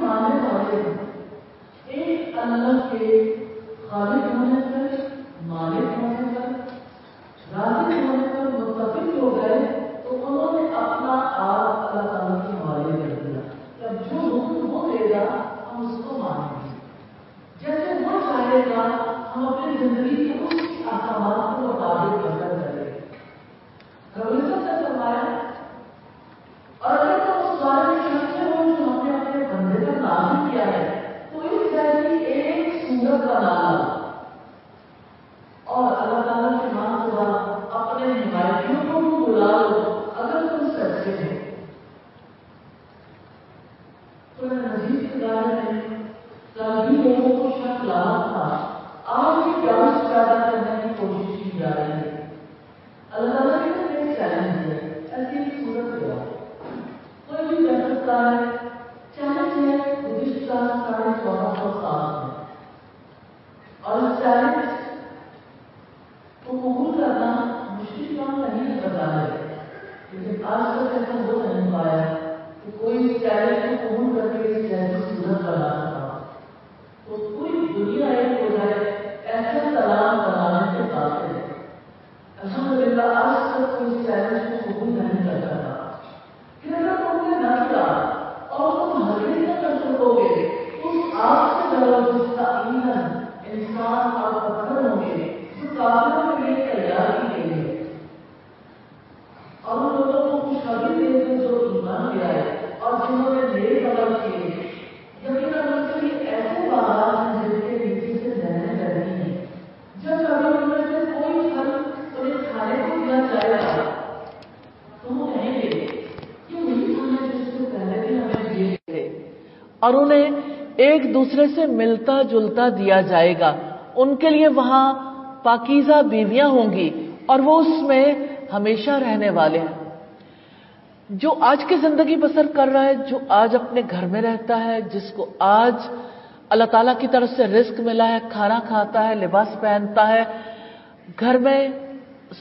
ماننے والے ایک اللہ کے خالق ہونے پر، مالک ہونے پر، رازق ہونے پر متفق ہو گئے تو انہوں نے اپنا آپ اللہ تعالیٰ کے حوالے کر دیا کہ اب جو حکم وہ دے گا ہم اس کو مانیں گے، جیسے وہ چاہے گا ہم اپنی زندگی کے اس احکامات کو مطابق بندر کریں گے۔ رب العزت نے فرمایا اور اگر تم اس بارے میں شک ہو جو ہم نے اپنے بندے کا نازل کیا ہے تو اس جیسی ایک سورت بنا لو اور اللہ تعالیٰ کے نام کے بعد اپنے حمایتیوں کو بھی بلا لو اگر تم سچے ہیں۔ قرآن مجید کے بارے میں کل بھی لوگوں کو شک لانا تھا، آج بھی پیاس پیدا کرنے کی کوشش کی جا رہی ہے۔ اللہ تعالیٰ کی طرف ایک چیلنج ہے، ایسی ایک صورت ہے کوئی بھی کہہ سکتا ہے چیلنج ہے گزشتہ 1450 سال میں، اور اس چیلنج کو قبول کرنا مشکل کام نہیں بتا ہے، لیکن آج تک ایسا ہو نہیں پایا کہ کوئی چیلنج کو قبول کر کے اس جیسی صورت بنا سکتا، تو پوری دنیا ایک ہو جائے ایسا کلام بنانے سے قابل ہے۔ الحمدللہ آج تک کوئی چیلنج کو قبول نہیں کر سکتا، کہ اگر تم نے نہ کیا اور تم ہرگز نہ کر سکو گے اس آپ سے ڈرو جس کا ایندھن انسان اور پتھر ہوں گے جو کافروں کے لیے تیار کی گئی ہے، اور ان لوگوں کو خوشخبری دے دو جو ایمان لے آئے اور جنہوں نے نیک عمل کیے، یقیناً ان کے لیے ایسے باغات ہیں جن کے نیچے سے نہریں بہتی ہیں، جب کبھی ان میں سے کوئی پھل انہیں کھانے کو دیا جائے گا تو وہ کہیں گے یہ وہی پھل ہے جس سے پہلے بھی ہمیں دیے تھے، اور انہیں ایک دوسرے سے ملتا جلتا دیا جائے گا۔ ان کے لیے وہاں پاکیزہ بیویاں ہوں گی اور وہ اس میں ہمیشہ رہنے والے ہیں۔ جو آج کی زندگی بسر کر رہا ہے، جو آج اپنے گھر میں رہتا ہے، جس کو آج اللہ تعالیٰ کی طرف سے رزق ملا ہے، کھانا کھاتا ہے، لباس پہنتا ہے، گھر میں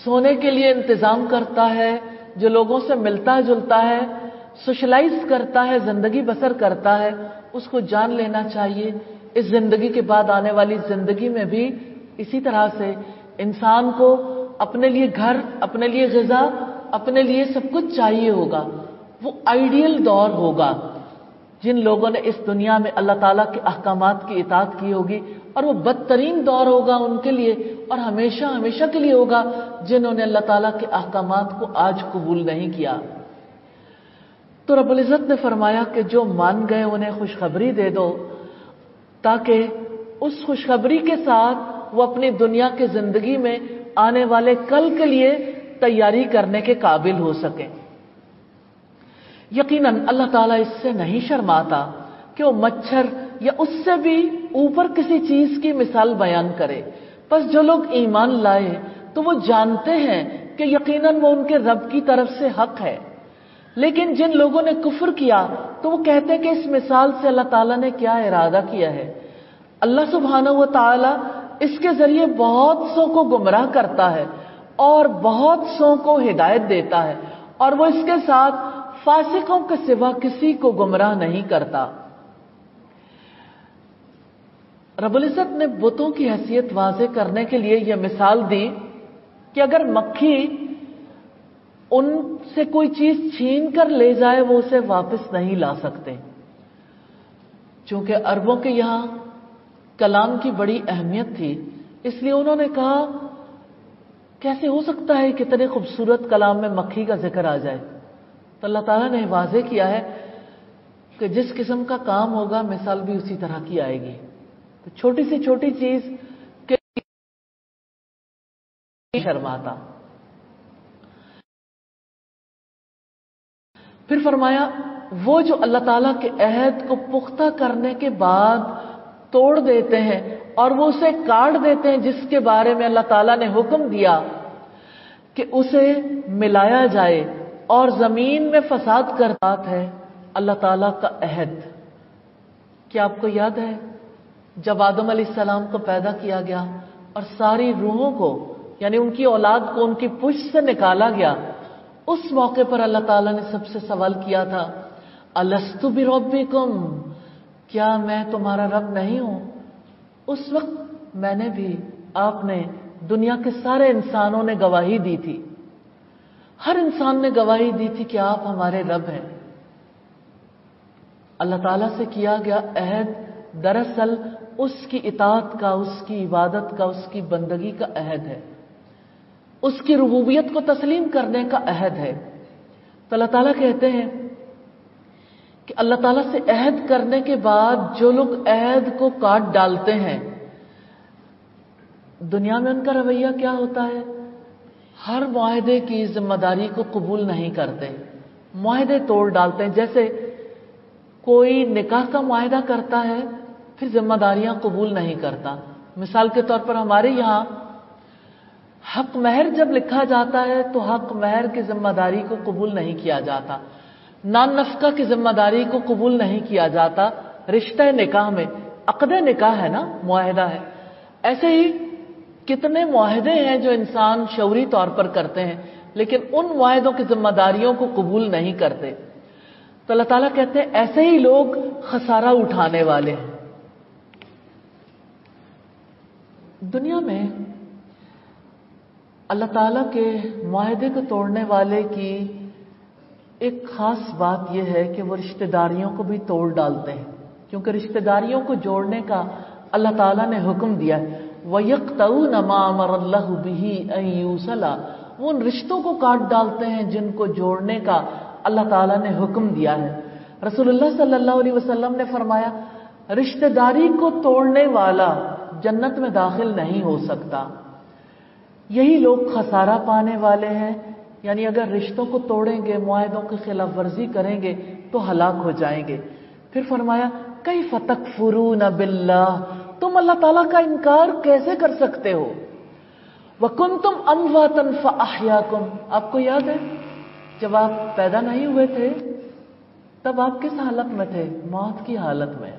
سونے کے لیے انتظام کرتا ہے، جو لوگوں سے ملتا جلتا ہے، سوشلائز کرتا ہے، زندگی بسر کرتا ہے، اس کو جان لینا چاہیے اس زندگی کے بعد آنے والی زندگی میں بھی اسی طرح سے انسان کو اپنے لیے گھر، اپنے لیے غذا، اپنے لیے سب کچھ چاہیے ہوگا۔ وہ آئیڈیل دور ہوگا جن لوگوں نے اس دنیا میں اللہ تعالیٰ کے احکامات کی اطاعت کی ہوگی، اور وہ بدترین دور ہوگا ان کے لیے اور ہمیشہ ہمیشہ کے لیے ہوگا جنہوں نے اللہ تعالیٰ کے احکامات کو آج قبول نہیں کیا۔ تو رب العزت نے فرمایا کہ جو مان گئے انہیں خوشخبری دے دو، تاکہ اس خوشخبری کے ساتھ وہ اپنی دنیا کی زندگی میں آنے والے کل کے لیے تیاری کرنے کے قابل ہو سکیں۔ یقیناً اللہ تعالیٰ اس سے نہیں شرماتا کہ وہ مچھر یا اس سے بھی اوپر کسی چیز کی مثال بیان کرے۔ بس جو لوگ ایمان لائے تو وہ جانتے ہیں کہ یقیناً وہ ان کے رب کی طرف سے حق ہے، لیکن جن لوگوں نے کفر کیا تو وہ کہتے ہیں کہ اس مثال سے اللہ تعالیٰ نے کیا ارادہ کیا ہے۔ اللہ سبحانہ و تعالیٰ اس کے ذریعے بہت سو کو گمراہ کرتا ہے اور بہت سو کو ہدایت دیتا ہے، اور وہ اس کے ساتھ فاسقوں کے سوا کسی کو گمراہ نہیں کرتا۔ رب العزت نے بتوں کی حیثیت واضح کرنے کے لیے یہ مثال دی کہ اگر مکھی ان سے کوئی چیز چھین کر لے جائے وہ اسے واپس نہیں لا سکتے، چونکہ عربوں کے یہاں کلام کی بڑی اہمیت تھی، اس لیے انہوں نے کہا کیسے ہو سکتا ہے کتنے خوبصورت کلام میں مکھی کا ذکر آ جائے؟ تو اللہ تعالیٰ نے واضح کیا ہے کہ جس قسم کا کام ہوگا مثال بھی اسی طرح کی آئے گی۔ تو چھوٹی سے چھوٹی چیز کے شرماتا۔ پھر فرمایا وہ جو اللہ تعالیٰ کے عہد کو پختہ کرنے کے بعد توڑ دیتے ہیں اور وہ اسے کاٹ دیتے ہیں جس کے بارے میں اللہ تعالیٰ نے حکم دیا کہ اسے ملایا جائے، اور زمین میں فساد کرتا ہے اللہ تعالیٰ کا عہد۔ کیا آپ کو یاد ہے جب آدم علیہ السلام کو پیدا کیا گیا اور ساری روحوں کو یعنی ان کی اولاد کو ان کی پشت سے نکالا گیا، اس موقع پر اللہ تعالیٰ نے سب سے سوال کیا تھا الستُ بربکم، کیا میں تمہارا رب نہیں ہوں؟ اس وقت میں نے بھی، آپ نے، دنیا کے سارے انسانوں نے گواہی دی تھی، ہر انسان نے گواہی دی تھی کہ آپ ہمارے رب ہیں۔ اللہ تعالیٰ سے کیا گیا عہد دراصل اس کی اطاعت کا، اس کی عبادت کا، اس کی بندگی کا عہد ہے، اس کی ربوبیت کو تسلیم کرنے کا عہد ہے۔ تو اللہ تعالیٰ کہتے ہیں کہ اللہ تعالیٰ سے عہد کرنے کے بعد جو لوگ عہد کو کاٹ ڈالتے ہیں، دنیا میں ان کا رویہ کیا ہوتا ہے؟ ہر معاہدے کی ذمہ داری کو قبول نہیں کرتے، معاہدے توڑ ڈالتے ہیں۔ جیسے کوئی نکاح کا معاہدہ کرتا ہے پھر ذمہ داریاں قبول نہیں کرتا۔ مثال کے طور پر ہمارے یہاں حق مہر جب لکھا جاتا ہے تو حق مہر کی ذمہ داری کو قبول نہیں کیا جاتا، نان نفقہ کی ذمہ داری کو قبول نہیں کیا جاتا۔ رشتہ نکاح میں عقد نکاح ہے نا، معاہدہ ہے۔ ایسے ہی کتنے معاہدے ہیں جو انسان شعوری طور پر کرتے ہیں لیکن ان معاہدوں کی ذمہ داریوں کو قبول نہیں کرتے۔ تو اللہ تعالیٰ کہتے ہیں ایسے ہی لوگ خسارہ اٹھانے والے ہیں۔ دنیا میں اللہ تعالیٰ کے معاہدے کو توڑنے والے کی ایک خاص بات یہ ہے کہ وہ رشتہ داریوں کو بھی توڑ ڈالتے ہیں، کیونکہ رشتہ داریوں کو جوڑنے کا اللہ تعالیٰ نے حکم دیا ہے۔ وَيَقْطَعُونَ مَا أَمَرَ اللَّهُ بِهِ أَن يُوصَلَ، وہ ان رشتوں کو کاٹ ڈالتے ہیں جن کو جوڑنے کا اللہ تعالیٰ نے حکم دیا ہے۔ رسول اللہ صلی اللہ علیہ وسلم نے فرمایا رشتہ داری کو توڑنے والا جنت میں داخل نہیں ہو سکتا۔ یہی لوگ خسارہ پانے والے ہیں، یعنی اگر رشتوں کو توڑیں گے، معاہدوں کی خلاف ورزی کریں گے تو ہلاک ہو جائیں گے۔ پھر فرمایا کیف تکفرون باللہ، تم اللہ تعالیٰ کا انکار کیسے کر سکتے ہو؟ وکنتم امواتا فاحیاکم، آپ کو یاد ہے جب آپ پیدا نہیں ہوئے تھے تب آپ کس حالت میں تھے؟ موت کی حالت میں۔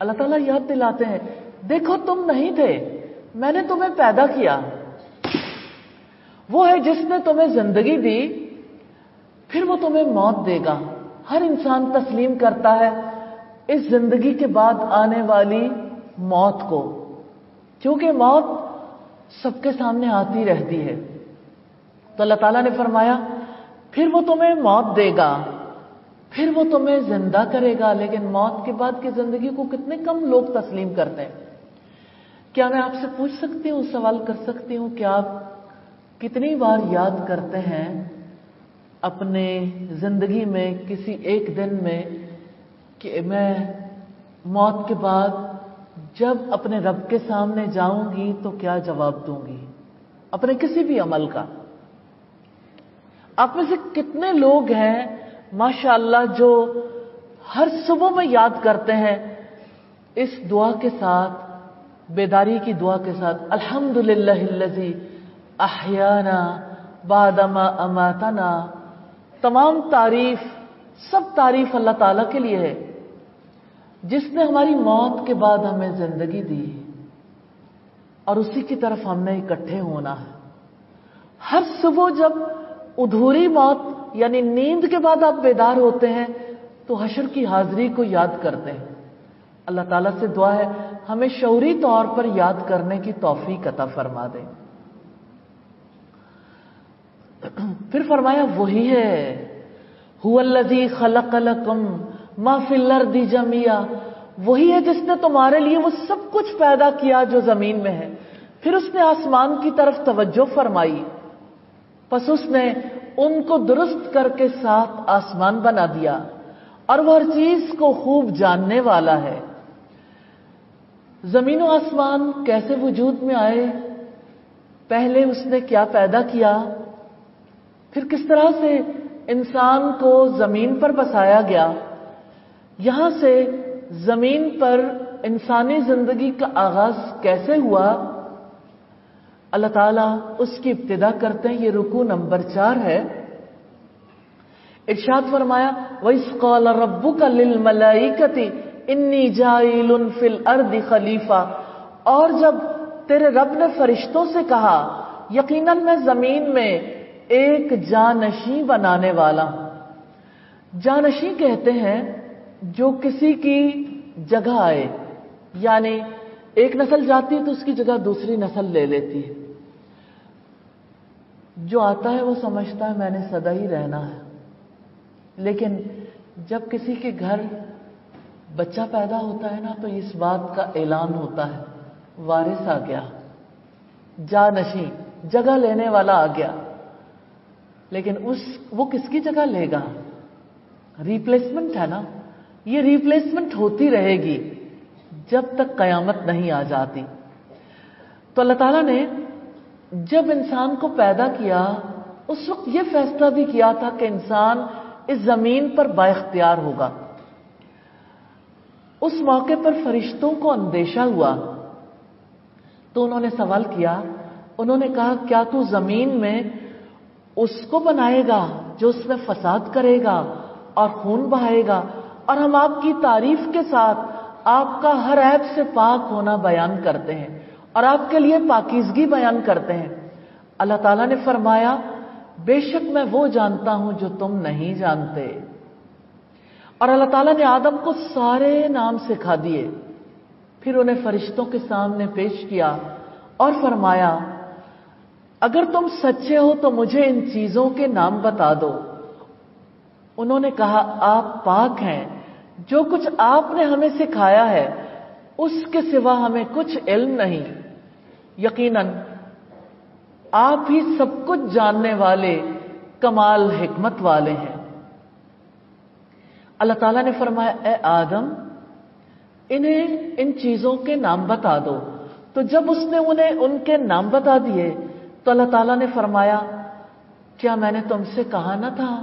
اللہ تعالیٰ یاد دلاتے ہیں دیکھو تم نہیں تھے، میں نے تمہیں پیدا کیا، وہ ہے جس نے تمہیں زندگی دی، پھر وہ تمہیں موت دے گا۔ ہر انسان تسلیم کرتا ہے اس زندگی کے بعد آنے والی موت کو، کیونکہ موت سب کے سامنے آتی رہتی ہے۔ تو اللہ تعالیٰ نے فرمایا پھر وہ تمہیں موت دے گا، پھر وہ تمہیں زندہ کرے گا۔ لیکن موت کے بعد کی زندگی کو کتنے کم لوگ تسلیم کرتے ہیں۔ کیا میں آپ سے پوچھ سکتی ہوں، سوال کر سکتی ہوں کہ آپ کتنی بار یاد کرتے ہیں اپنے زندگی میں کسی ایک دن میں کہ میں موت کے بعد جب اپنے رب کے سامنے جاؤں گی تو کیا جواب دوں گی اپنے کسی بھی عمل کا؟ آپ میں سے کتنے لوگ ہیں ماشاءاللہ جو ہر صبح میں یاد کرتے ہیں اس دعا کے ساتھ، بیداری کی دعا کے ساتھ، الحمدللہ الذی احیانا بعدما اماتنا، تمام تعریف، سب تعریف اللہ تعالیٰ کے لیے ہے جس نے ہماری موت کے بعد ہمیں زندگی دی اور اسی کی طرف ہم نے اکٹھے ہونا ہے۔ ہر صبح جب ادھوری موت یعنی نیند کے بعد آپ بیدار ہوتے ہیں تو حشر کی حاضری کو یاد کرتے ہیں۔ اللہ تعالیٰ سے دعا ہے ہمیں شعوری طور پر یاد کرنے کی توفیق عطا فرما دے۔ پھر فرمایا وہی ہے هو الذی خلق لکم ما فی الارض جميعا، وہی ہے جس نے تمہارے لیے وہ سب کچھ پیدا کیا جو زمین میں ہے۔ پھر اس نے آسمان کی طرف توجہ فرمائی، پس اس نے ان کو درست کر کے 7 آسمان بنا دیا اور وہ ہر چیز کو خوب جاننے والا ہے۔ زمین و آسمان کیسے وجود میں آئے، پہلے اس نے کیا پیدا کیا، پھر کس طرح سے انسان کو زمین پر بسایا گیا، یہاں سے زمین پر انسانی زندگی کا آغاز کیسے ہوا، اللہ تعالیٰ اس کی ابتدا کرتے ہیں۔ یہ رکوع نمبر 4 ہے۔ ارشاد فرمایا وَإِذْ قَالَ رَبُّكَ لِلْمَلَائِكَةِ إِنِّي جَاعِلٌ فِي الْأَرْضِ خَلِيفَةً، اور جب تیرے رب نے فرشتوں سے کہا یقیناً میں زمین میں ایک جانشین بنانے والا ہوں۔ جانشین کہتے ہیں جو کسی کی جگہ آئے، یعنی ایک نسل جاتی ہے تو اس کی جگہ دوسری نسل لے لیتی ہے. جو آتا ہے وہ سمجھتا ہے میں نے سدا ہی رہنا ہے، لیکن جب کسی کے گھر بچہ پیدا ہوتا ہے نا تو اس بات کا اعلان ہوتا ہے وارث آ گیا، جانشین، جگہ لینے والا آ گیا. لیکن وہ کس کی جگہ لے گا؟ ریپلیسمنٹ ہے نا. یہ ریپلیسمنٹ ہوتی رہے گی جب تک قیامت نہیں آ جاتی. تو اللہ تعالیٰ نے جب انسان کو پیدا کیا اس وقت یہ فیصلہ بھی کیا تھا کہ انسان اس زمین پر با اختیار ہوگا. اس موقع پر فرشتوں کو اندیشہ ہوا تو انہوں نے سوال کیا، انہوں نے کہا کیا تو زمین میں اس کو بنائے گا جو اس میں فساد کرے گا اور خون بہائے گا، اور ہم آپ کی تعریف کے ساتھ آپ کا ہر عیب سے پاک ہونا بیان کرتے ہیں اور آپ کے لیے پاکیزگی بیان کرتے ہیں. اللہ تعالیٰ نے فرمایا بے شک میں وہ جانتا ہوں جو تم نہیں جانتے. اور اللہ تعالیٰ نے آدم کو سارے نام سکھا دیے، پھر انہیں فرشتوں کے سامنے پیش کیا اور فرمایا اگر تم سچے ہو تو مجھے ان چیزوں کے نام بتا دو. انہوں نے کہا آپ پاک ہیں، جو کچھ آپ نے ہمیں سکھایا ہے اس کے سوا ہمیں کچھ علم نہیں، یقیناً آپ ہی سب کچھ جاننے والے کمال حکمت والے ہیں. اللہ تعالیٰ نے فرمایا اے آدم انہیں ان چیزوں کے نام بتا دو. تو جب اس نے انہیں ان کے نام بتا دیے تو اللہ تعالیٰ نے فرمایا کیا میں نے تم سے کہا نہ تھا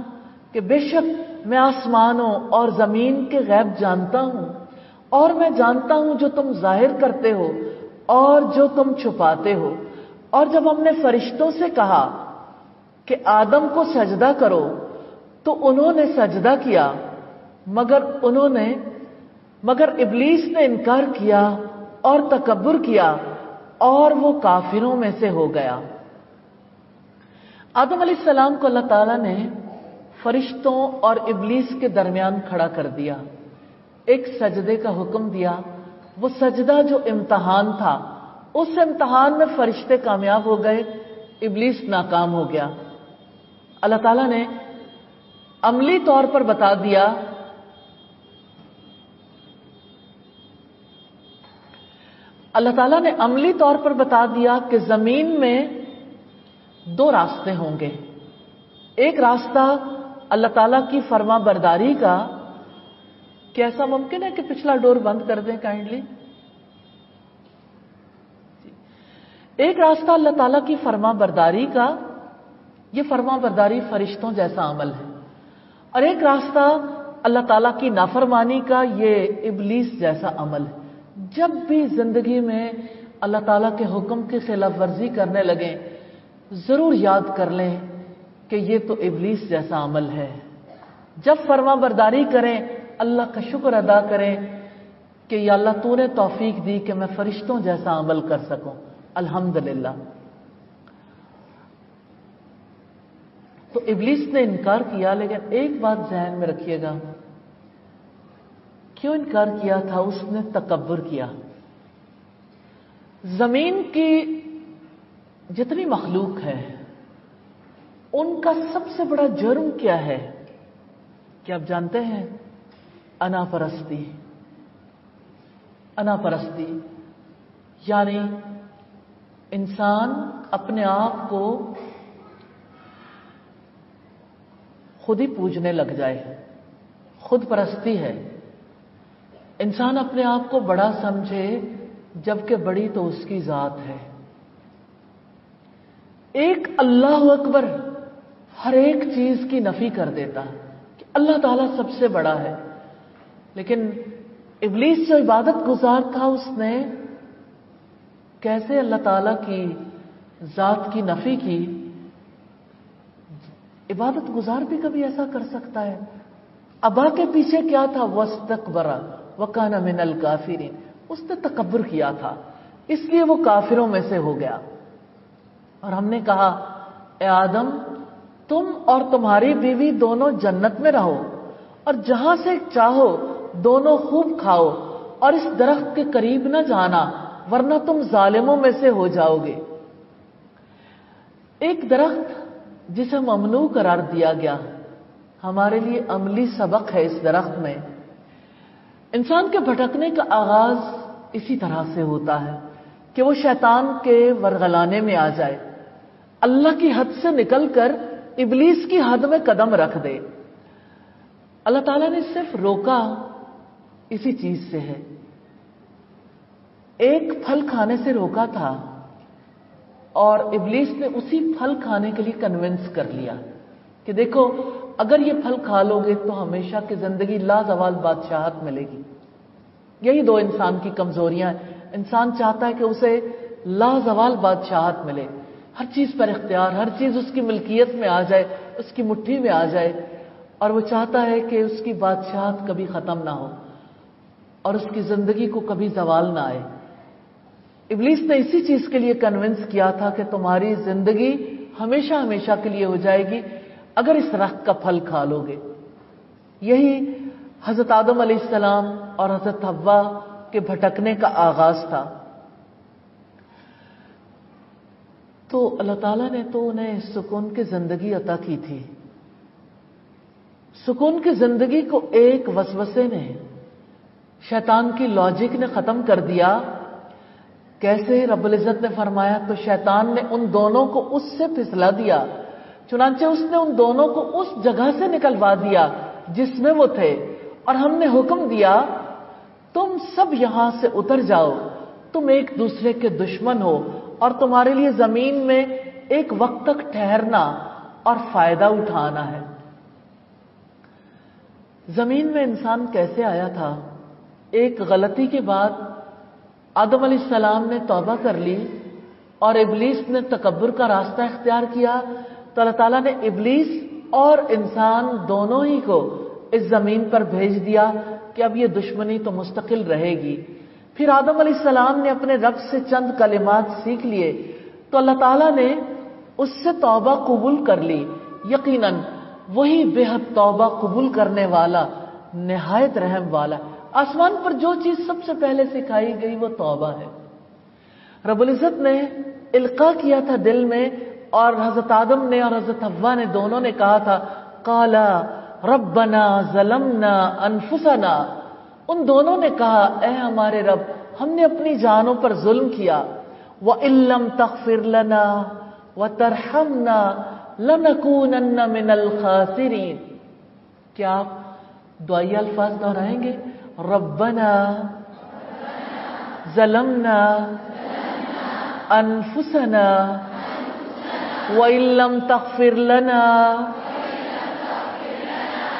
کہ بے شک میں آسمانوں اور زمین کے غیب جانتا ہوں، اور میں جانتا ہوں جو تم ظاہر کرتے ہو اور جو تم چھپاتے ہو. اور جب ہم نے فرشتوں سے کہا کہ آدم کو سجدہ کرو تو انہوں نے سجدہ کیا، مگر ابلیس نے انکار کیا اور تکبر کیا اور وہ کافروں میں سے ہو گیا. آدم علیہ السلام کو اللہ تعالیٰ نے فرشتوں اور ابلیس کے درمیان کھڑا کر دیا، ایک سجدے کا حکم دیا. وہ سجدہ جو امتحان تھا، اس امتحان میں فرشتے کامیاب ہو گئے، ابلیس ناکام ہو گیا. اللہ تعالیٰ نے عملی طور پر بتا دیا کہ زمین میں دو راستے ہوں گے. ایک راستہ اللہ تعالیٰ کی فرما برداری کا. کیا ایسا ممکن ہے کہ پچھلا ڈور بند کر دیں کائنڈلی؟ ایک راستہ اللہ تعالیٰ کی فرما برداری کا، یہ فرما برداری فرشتوں جیسا عمل ہے. اور ایک راستہ اللہ تعالیٰ کی نافرمانی کا، یہ ابلیس جیسا عمل ہے. جب بھی زندگی میں اللہ تعالیٰ کے حکم کی خلاف ورزی کرنے لگیں ضرور یاد کر لیں کہ یہ تو ابلیس جیسا عمل ہے. جب فرما برداری کریں اللہ کا شکر ادا کریں کہ یا اللہ تو نے توفیق دی کہ میں فرشتوں جیسا عمل کر سکوں. الحمدللہ. تو ابلیس نے انکار کیا، لیکن ایک بات ذہن میں رکھیے گا، کیوں انکار کیا تھا؟ اس نے تکبر کیا. زمین کی جتنی مخلوق ہے ان کا سب سے بڑا جرم کیا ہے؟ کیا آپ جانتے ہیں؟ انا پرستی. انا پرستی یعنی انسان اپنے آپ کو خود ہی پوجنے لگ جائے. خود پرستی ہے. انسان اپنے آپ کو بڑا سمجھے جبکہ بڑی تو اس کی ذات ہے. ایک اللہ اکبر ہر ایک چیز کی نفی کر دیتا کہ اللہ تعالیٰ سب سے بڑا ہے. لیکن ابلیس جو عبادت گزار تھا اس نے کیسے اللہ تعالیٰ کی ذات کی نفی کی؟ عبادت گزار بھی کبھی ایسا کر سکتا ہے؟ ابا کے پیچھے کیا تھا؟ وَاسْتَكْبَرَ وَكَانَ مِنَ الْكَافِرِينَ. اس نے تکبر کیا تھا، اس لیے وہ کافروں میں سے ہو گیا. اور ہم نے کہا اے آدم تم اور تمہاری بیوی دونوں جنت میں رہو اور جہاں سے چاہو دونوں خوب کھاؤ اور اس درخت کے قریب نہ جانا ورنہ تم ظالموں میں سے ہو جاؤ گے. ایک درخت جسے ممنوع قرار دیا گیا، ہمارے لیے عملی سبق ہے اس درخت میں. انسان کے بھٹکنے کا آغاز اسی طرح سے ہوتا ہے کہ وہ شیطان کے ورغلانے میں آ جائے، اللہ کی حد سے نکل کر ابلیس کی حد میں قدم رکھ دے. اللہ تعالیٰ نے صرف روکا اسی چیز سے ہے، ایک پھل کھانے سے روکا تھا اور ابلیس نے اسی پھل کھانے کے لیے کنونس کر لیا کہ دیکھو اگر یہ پھل کھا لو گے تو ہمیشہ کی زندگی لازوال بادشاہت ملے گی. یہی دو انسان کی کمزوریاں ہیں. انسان چاہتا ہے کہ اسے لازوال بادشاہت ملے، ہر چیز پر اختیار، ہر چیز اس کی ملکیت میں آ جائے، اس کی مٹھی میں آ جائے، اور وہ چاہتا ہے کہ اس کی بادشاہت کبھی ختم نہ ہو اور اس کی زندگی کو کبھی زوال نہ آئے. ابلیس نے اسی چیز کے لیے کنونس کیا تھا کہ تمہاری زندگی ہمیشہ ہمیشہ کے لیے ہو جائے گی اگر اس درخت کا پھل کھا لو گے. یہی حضرت آدم علیہ السلام اور حضرت حوا کے بھٹکنے کا آغاز تھا. تو اللہ تعالیٰ نے تو انہیں سکون کی زندگی عطا کی تھی. سکون کی زندگی کو ایک وسوسے نے، شیطان کی لاجک نے ختم کر دیا. کیسے؟ رب العزت نے فرمایا تو شیطان نے ان دونوں کو اس سے پھسلا دیا، چنانچہ اس نے ان دونوں کو اس جگہ سے نکلوا دیا جس میں وہ تھے، اور ہم نے حکم دیا تم سب یہاں سے اتر جاؤ، تم ایک دوسرے کے دشمن ہو اور تمہارے لیے زمین میں ایک وقت تک ٹھہرنا اور فائدہ اٹھانا ہے. زمین میں انسان کیسے آیا تھا؟ ایک غلطی کے بعد آدم علیہ السلام نے توبہ کر لی اور ابلیس نے تکبر کا راستہ اختیار کیا، تو اللہ تعالیٰ نے ابلیس اور انسان دونوں ہی کو اس زمین پر بھیج دیا کہ اب یہ دشمنی تو مستقل رہے گی. پھر آدم علیہ السلام نے اپنے رب سے چند کلمات سیکھ لیے تو اللہ تعالیٰ نے اس سے توبہ قبول کر لی. یقیناً وہی بے حد توبہ قبول کرنے والا، نہایت رحم والا. آسمان پر جو چیز سب سے پہلے سکھائی گئی وہ توبہ ہے. رب العزت نے القاء کیا تھا دل میں، اور حضرت آدم نے اور حضرت حوا نے دونوں نے کہا تھا قالا ربنا ظلمنا انفسنا. ان دونوں نے کہا اے ہمارے رب ہم نے اپنی جانوں پر ظلم کیا. وَإِن لَّمْ تَغْفِرْ لَنَا وَتَرْحَمْنَا لَنَكُونَنَّ مِنَ الْخَاسِرِينَ. کیا آپ دعائیہ الفاظ دہرائیں گے؟ ربنا ظلمنا انفسنا وَإِن لَّمْ تَغْفِرْ لَنَا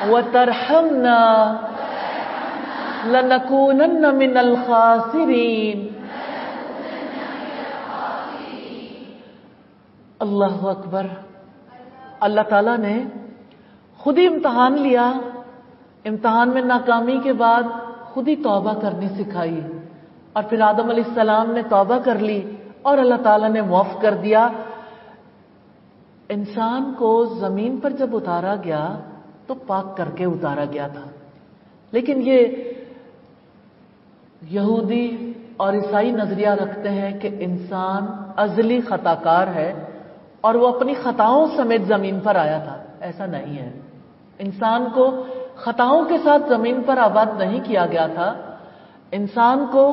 وَتَرْحَمْنَا لَنَكُونَنَّ مِنَ الْخَاسِرِينَ. اللہ اکبر. اللہ تعالیٰ نے خود ہی امتحان لیا، امتحان میں ناکامی کے بعد خود ہی توبہ کرنی سکھائی، اور پھر آدم علیہ السلام نے توبہ کر لی اور اللہ تعالیٰ نے معاف کر دیا. انسان کو زمین پر جب اتارا گیا تو پاک کر کے اتارا گیا تھا، لیکن یہ یہودی اور عیسائی نظریہ رکھتے ہیں کہ انسان ازلی خطا کار ہے اور وہ اپنی خطاؤں سمیت زمین پر آیا تھا. ایسا نہیں ہے. انسان کو خطاؤں کے ساتھ زمین پر آباد نہیں کیا گیا تھا، انسان کو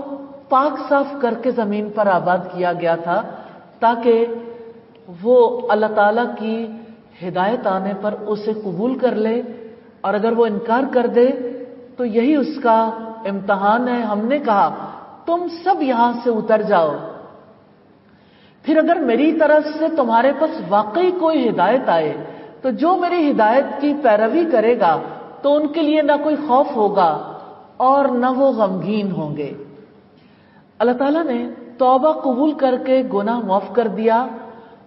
پاک صاف کر کے زمین پر آباد کیا گیا تھا تاکہ وہ اللہ تعالیٰ کی ہدایت آنے پر اسے قبول کر لے، اور اگر وہ انکار کر دے تو یہی اس کا امتحان ہے. ہم نے کہا تم سب یہاں سے اتر جاؤ، پھر اگر میری طرف سے تمہارے پاس واقعی کوئی ہدایت آئے تو جو میری ہدایت کی پیروی کرے گا تو ان کے لیے نہ کوئی خوف ہوگا اور نہ وہ غمگین ہوں گے. اللہ تعالیٰ نے توبہ قبول کر کے گناہ معاف کر دیا،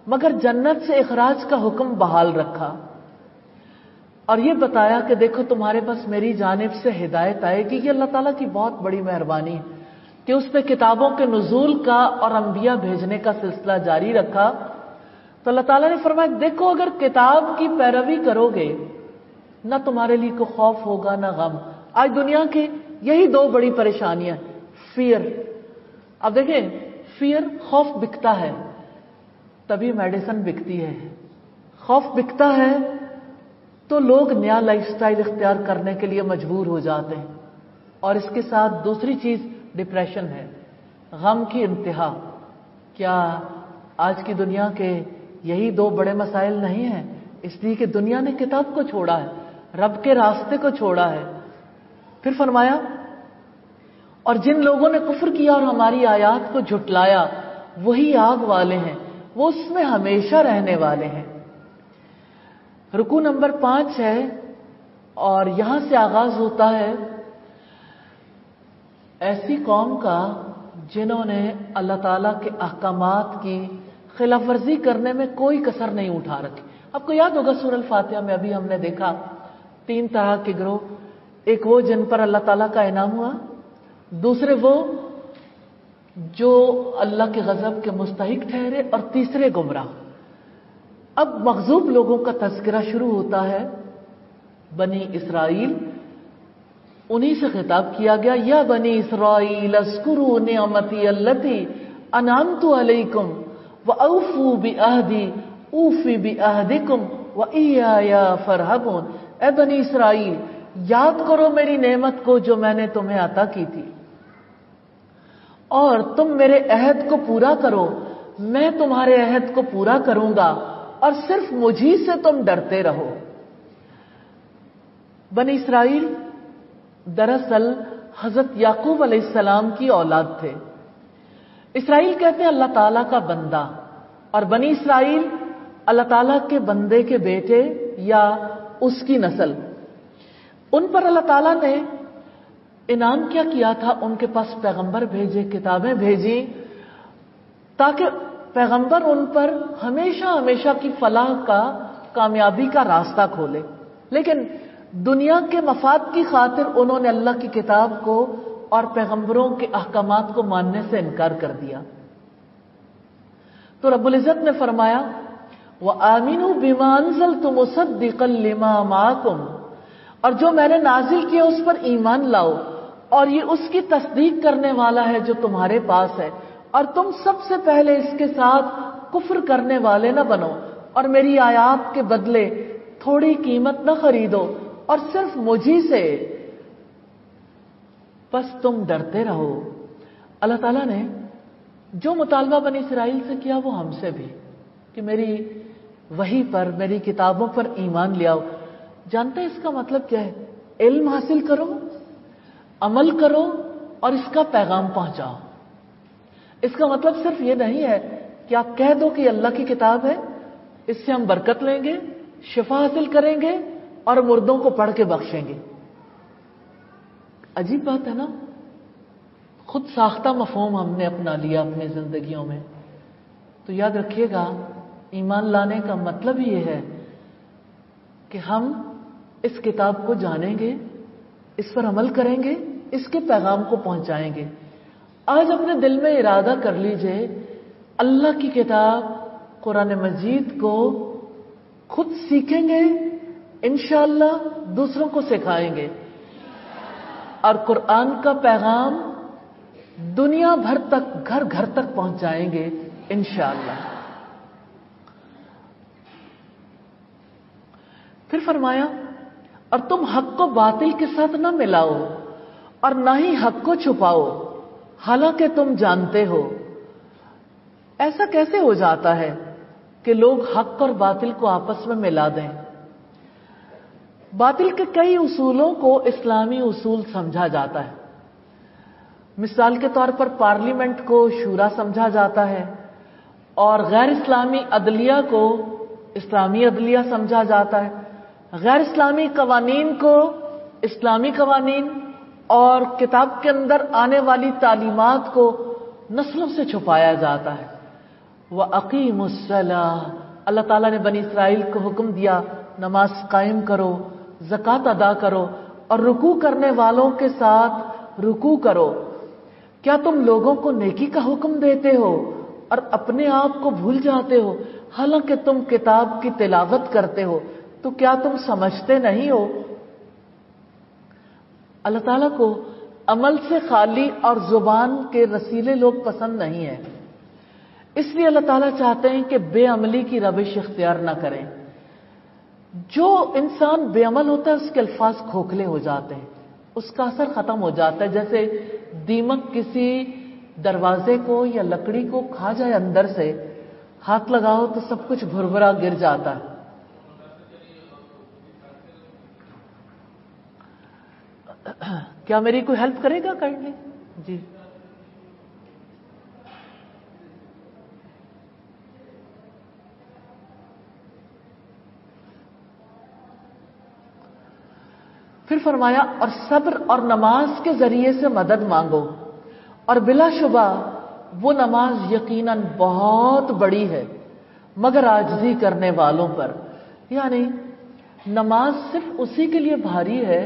مگر جنت سے اخراج کا حکم بحال رکھا اور یہ بتایا کہ دیکھو تمہارے پاس میری جانب سے ہدایت آئے گی. یہ اللہ تعالیٰ کی بہت بڑی مہربانی کہ اس نے کتابوں کے نزول کا اور انبیاء بھیجنے کا سلسلہ جاری رکھا. تو اللہ تعالیٰ نے فرمایا دیکھو اگر کتاب کی پیروی کرو گے نہ تمہارے لیے کوئی خوف ہوگا نہ غم. آج دنیا کی یہی دو بڑی پریشانیاں، فیئر. اب دیکھیں فیئر خوف بکتا ہے تبھی میڈیسن بکتی ہے. خوف بکتا ہے تو لوگ نیا لائف سٹائل اختیار کرنے کے لیے مجبور ہو جاتے ہیں. اور اس کے ساتھ دوسری چیز ڈپریشن ہے, غم کی انتہا. کیا آج کی دنیا کے یہی دو بڑے مسائل نہیں ہیں؟ اس لیے کہ دنیا نے کتاب کو چھوڑا ہے, رب کے راستے کو چھوڑا ہے. پھر فرمایا اور جن لوگوں نے کفر کیا اور ہماری آیات کو جھٹلایا وہی آگ والے ہیں, وہ اس میں ہمیشہ رہنے والے ہیں. رکوع نمبر 5 ہے اور یہاں سے آغاز ہوتا ہے ایسی قوم کا جنہوں نے اللہ تعالیٰ کے احکامات کی خلاف ورزی کرنے میں کوئی کسر نہیں اٹھا رکھی. آپ کو یاد ہوگا سورہ الفاتحہ میں ابھی ہم نے دیکھا 3 طرح کے گروہ. ایک وہ جن پر اللہ تعالیٰ کا انعام ہوا, دوسرے وہ جو اللہ کے غضب کے مستحق ٹھہرے, اور تیسرے گمراہ. اب مغضوب لوگوں کا تذکرہ شروع ہوتا ہے. بنی اسرائیل, انہی سے خطاب کیا گیا, یا بنی اسرائیل اذکروا نعمتی التی انعمت علیکم واوفوا بعہدی اوفی بعہدکم وایایا فارہبون. اے بنی اسرائیل, یاد کرو میری نعمت کو جو میں نے تمہیں عطا کی تھی, اور تم میرے عہد کو پورا کرو, میں تمہارے عہد کو پورا کروں گا, اور صرف مجھی سے تم ڈرتے رہو. بنی اسرائیل دراصل حضرت یعقوب علیہ السلام کی اولاد تھے. اسرائیل کہتے ہیں اللہ تعالیٰ کا بندہ, اور بنی اسرائیل اللہ تعالیٰ کے بندے کے بیٹے یا اس کی نسل. ان پر اللہ تعالیٰ نے انعام کیا کیا تھا؟ ان کے پاس پیغمبر بھیجے, کتابیں بھیجی, تاکہ پیغمبر ان پر ہمیشہ ہمیشہ کی فلاح کا, کامیابی کا راستہ کھولے. لیکن دنیا کے مفاد کی خاطر انہوں نے اللہ کی کتاب کو اور پیغمبروں کے احکامات کو ماننے سے انکار کر دیا. تو رب العزت نے فرمایا وَآمِنُوا بِمَا أَنزَلْتُ مُصَدِّقًا لِمَا مَعَكُمْ, اور جو میں نے نازل کیا اس پر ایمان لاؤ, اور یہ اس کی تصدیق کرنے والا ہے جو تمہارے پاس ہے, اور تم سب سے پہلے اس کے ساتھ کفر کرنے والے نہ بنو, اور میری آیات کے بدلے تھوڑی قیمت نہ خریدو, اور صرف مجھی سے بس تم ڈرتے رہو. اللہ تعالیٰ نے جو مطالبہ بنی اسرائیل سے کیا وہ ہم سے بھی, کہ میری وحی پر, میری کتابوں پر ایمان لے آؤ. جانتے ہیں اس کا مطلب کیا ہے؟ علم حاصل کرو, عمل کرو, اور اس کا پیغام پہنچاؤ. اس کا مطلب صرف یہ نہیں ہے کہ آپ کہہ دو کہ اللہ کی کتاب ہے, اس سے ہم برکت لیں گے, شفا حاصل کریں گے, اور مردوں کو پڑھ کے بخشیں گے. عجیب بات ہے نا, خود ساختہ مفہوم ہم نے اپنا لیا اپنی زندگیوں میں. تو یاد رکھیے گا, ایمان لانے کا مطلب یہ ہے کہ ہم اس کتاب کو جانیں گے, اس پر عمل کریں گے, اس کے پیغام کو پہنچائیں گے. آج اپنے دل میں ارادہ کر لیجئے اللہ کی کتاب قرآن مجید کو خود سیکھیں گے, انشاءاللہ دوسروں کو سکھائیں گے, اور قرآن کا پیغام دنیا بھر تک, گھر گھر تک پہنچائیں گے انشاءاللہ. پھر فرمایا اور تم حق کو باطل کے ساتھ نہ ملاؤ, اور نہ ہی حق کو چھپاؤ, حالانکہ تم جانتے ہو. ایسا کیسے ہو جاتا ہے کہ لوگ حق اور باطل کو آپس میں ملا دیں؟ باطل کے کئی اصولوں کو اسلامی اصول سمجھا جاتا ہے. مثال کے طور پر پارلیمنٹ کو شورا سمجھا جاتا ہے, اور غیر اسلامی عدلیہ کو اسلامی عدلیہ سمجھا جاتا ہے. غیر اسلامی قوانین کو اسلامی قوانین, اور کتاب کے اندر آنے والی تعلیمات کو نسلوں سے چھپایا جاتا ہے. وَأَقِيمُوا الصَّلَاةَ, اللہ تعالیٰ نے بنی اسرائیل کو حکم دیا نماز قائم کرو, زکوٰۃ ادا کرو, اور رکوع کرنے والوں کے ساتھ رکوع کرو. کیا تم لوگوں کو نیکی کا حکم دیتے ہو اور اپنے آپ کو بھول جاتے ہو, حالانکہ تم کتاب کی تلاوت کرتے ہو؟ تو کیا تم سمجھتے نہیں ہو؟ اللہ تعالیٰ کو عمل سے خالی اور زبان کے رسیلے لوگ پسند نہیں ہیں. اس لیے اللہ تعالیٰ چاہتے ہیں کہ بے عملی کی روش اختیار نہ کریں. جو انسان بے عمل ہوتا ہے اس کے الفاظ کھوکھلے ہو جاتے ہیں، اس کا اثر ختم ہو جاتا ہے. جیسے دیمک کسی دروازے کو یا لکڑی کو کھا جائے، اندر سے ہاتھ لگاؤ تو سب کچھ بھربھرا گر جاتا ہے. کیا میری کوئی ہیلپ کرے گا کائنڈلی؟ جی. پھر فرمایا اور صبر اور نماز کے ذریعے سے مدد مانگو، اور بلا شبہ وہ نماز یقیناً بہت بڑی ہے مگر عاجزی کرنے والوں پر. یعنی نماز صرف اسی کے لیے بھاری ہے.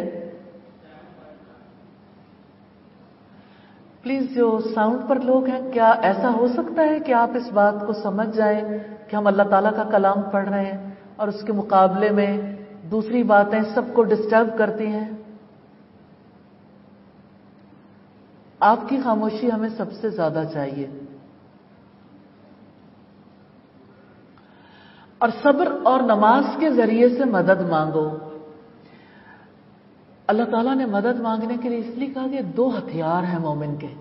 پلیز جو ساؤنڈ پر لوگ ہیں، کیا ایسا ہو سکتا ہے کہ آپ اس بات کو سمجھ جائیں کہ ہم اللہ تعالیٰ کا کلام پڑھ رہے ہیں اور اس کے مقابلے میں دوسری باتیں سب کو ڈسٹرب کرتی ہیں؟ آپ کی خاموشی ہمیں سب سے زیادہ چاہیے. اور صبر اور نماز کے ذریعے سے مدد مانگو. اللہ تعالیٰ نے مدد مانگنے کے لیے اس لیے کہا کہ 2 ہتھیار ہیں مومن کے: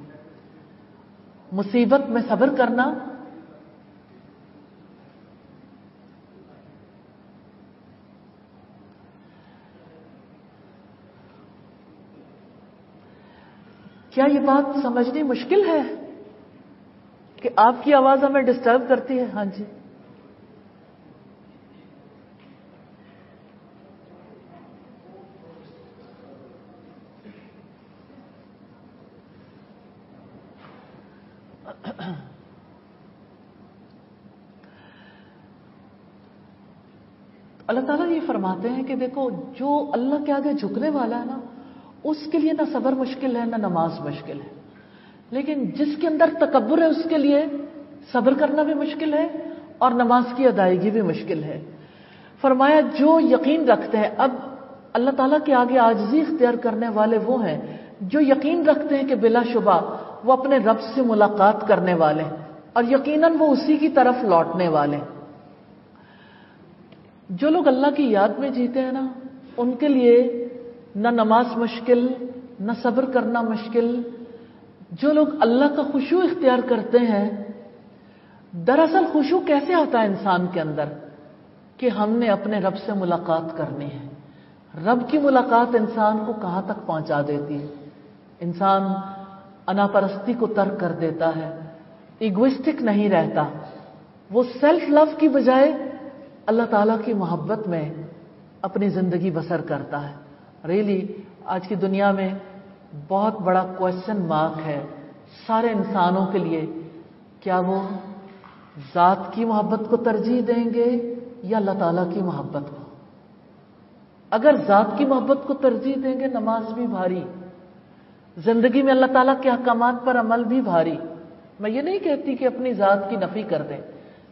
مصیبت میں صبر کرنا کیا یہ بات سمجھنی مشکل ہے کہ آپ کی آواز ہمیں ڈسٹرب کرتی ہے؟ ہاں جی. اللہ تعالیٰ یہ فرماتے ہیں کہ دیکھو، جو اللہ کے آگے جھکنے والا ہے نا، اس کے لیے نہ صبر مشکل ہے نہ نماز مشکل ہے. لیکن جس کے اندر تکبر ہے اس کے لیے صبر کرنا بھی مشکل ہے اور نماز کی ادائیگی بھی مشکل ہے. فرمایا جو یقین رکھتے ہیں. اب اللہ تعالیٰ کے آگے عاجزی اختیار کرنے والے وہ ہیں جو یقین رکھتے ہیں کہ بلا شبہ وہ اپنے رب سے ملاقات کرنے والے ہیں اور یقیناً وہ اسی کی طرف لوٹنے والے ہیں. جو لوگ اللہ کی یاد میں جیتے ہیں نا، ان کے لیے نہ نماز مشکل نہ صبر کرنا مشکل. جو لوگ اللہ کا خشوع اختیار کرتے ہیں، دراصل خشوع کیسے آتا ہے انسان کے اندر کہ ہم نے اپنے رب سے ملاقات کرنی ہے. رب کی ملاقات انسان کو کہاں تک پہنچا دیتی ہے؟ انسان انا پرستی کو ترک کر دیتا ہے، ایگوئسٹک نہیں رہتا، وہ سیلف لو کی بجائے اللہ تعالیٰ کی محبت میں اپنی زندگی بسر کرتا ہے. ریلی آج کی دنیا میں بہت بڑا کوشچن مارک ہے سارے انسانوں کے لیے، کیا وہ ذات کی محبت کو ترجیح دیں گے یا اللہ تعالیٰ کی محبت کو؟ اگر ذات کی محبت کو ترجیح دیں گے نماز بھی بھاری، زندگی میں اللہ تعالیٰ کے احکامات پر عمل بھی بھاری. میں یہ نہیں کہتی کہ اپنی ذات کی نفی کر دیں،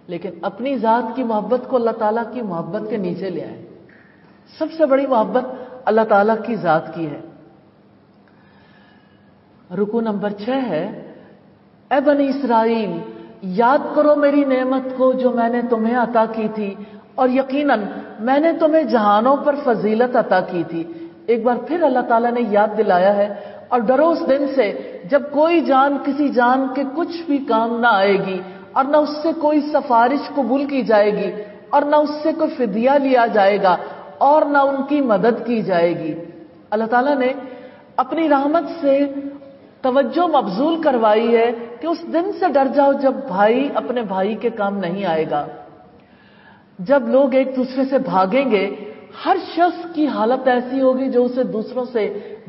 لیکن اپنی ذات کی محبت کو اللہ تعالیٰ کی محبت کے نیچے لے آئیں. سب سے بڑی محبت اللہ تعالیٰ کی ذات کی ہے. رکوع نمبر 6 ہے: اے بنی اسرائیل، یاد کرو میری نعمت کو جو میں نے تمہیں عطا کی تھی، اور یقیناً میں نے تمہیں جہانوں پر فضیلت عطا کی تھی. ایک بار پھر اللہ تعالیٰ نے یاد دلایا ہے، اور ڈرو اس دن سے جب کوئی جان کسی جان کے کچھ بھی کام نہ آئے گی، اور نہ اس سے کوئی سفارش قبول کی جائے گی، اور نہ اس سے کوئی فدیہ لیا جائے گا، اور نہ ان کی مدد کی جائے گی. اللہ تعالیٰ نے اپنی رحمت سے توجہ مبذول کروائی ہے کہ اس دن سے ڈر جاؤ جب بھائی اپنے بھائی کے کام نہیں آئے گا، جب لوگ ایک دوسرے سے بھاگیں گے. ہر شخص کی حالت ایسی ہوگی جو اسے دوسروں سے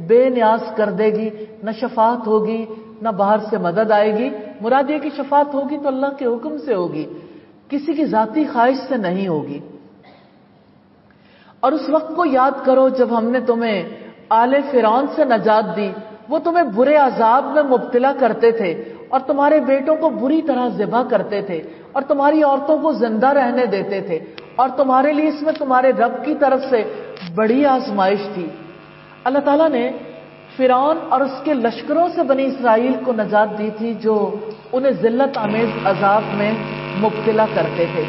بے نیاز کر دے گی، نہ شفاعت ہوگی نہ باہر سے مدد آئے گی. مراد یہ کہ شفاعت ہوگی تو اللہ کے حکم سے ہوگی، کسی کی ذاتی خواہش سے نہیں ہوگی. اور اس وقت کو یاد کرو جب ہم نے تمہیں آل فرعون سے نجات دی. وہ تمہیں برے عذاب میں مبتلا کرتے تھے اور تمہارے بیٹوں کو بری طرح ذبح کرتے تھے اور تمہاری عورتوں کو زندہ رہنے دیتے تھے، اور تمہارے لیے اس میں تمہارے رب کی طرف سے بڑی آزمائش تھی. اللہ تعالیٰ نے فرعون اور اس کے لشکروں سے بنی اسرائیل کو نجات دی تھی جو انہیں ذلت آمیز عذاب میں مبتلا کرتے تھے.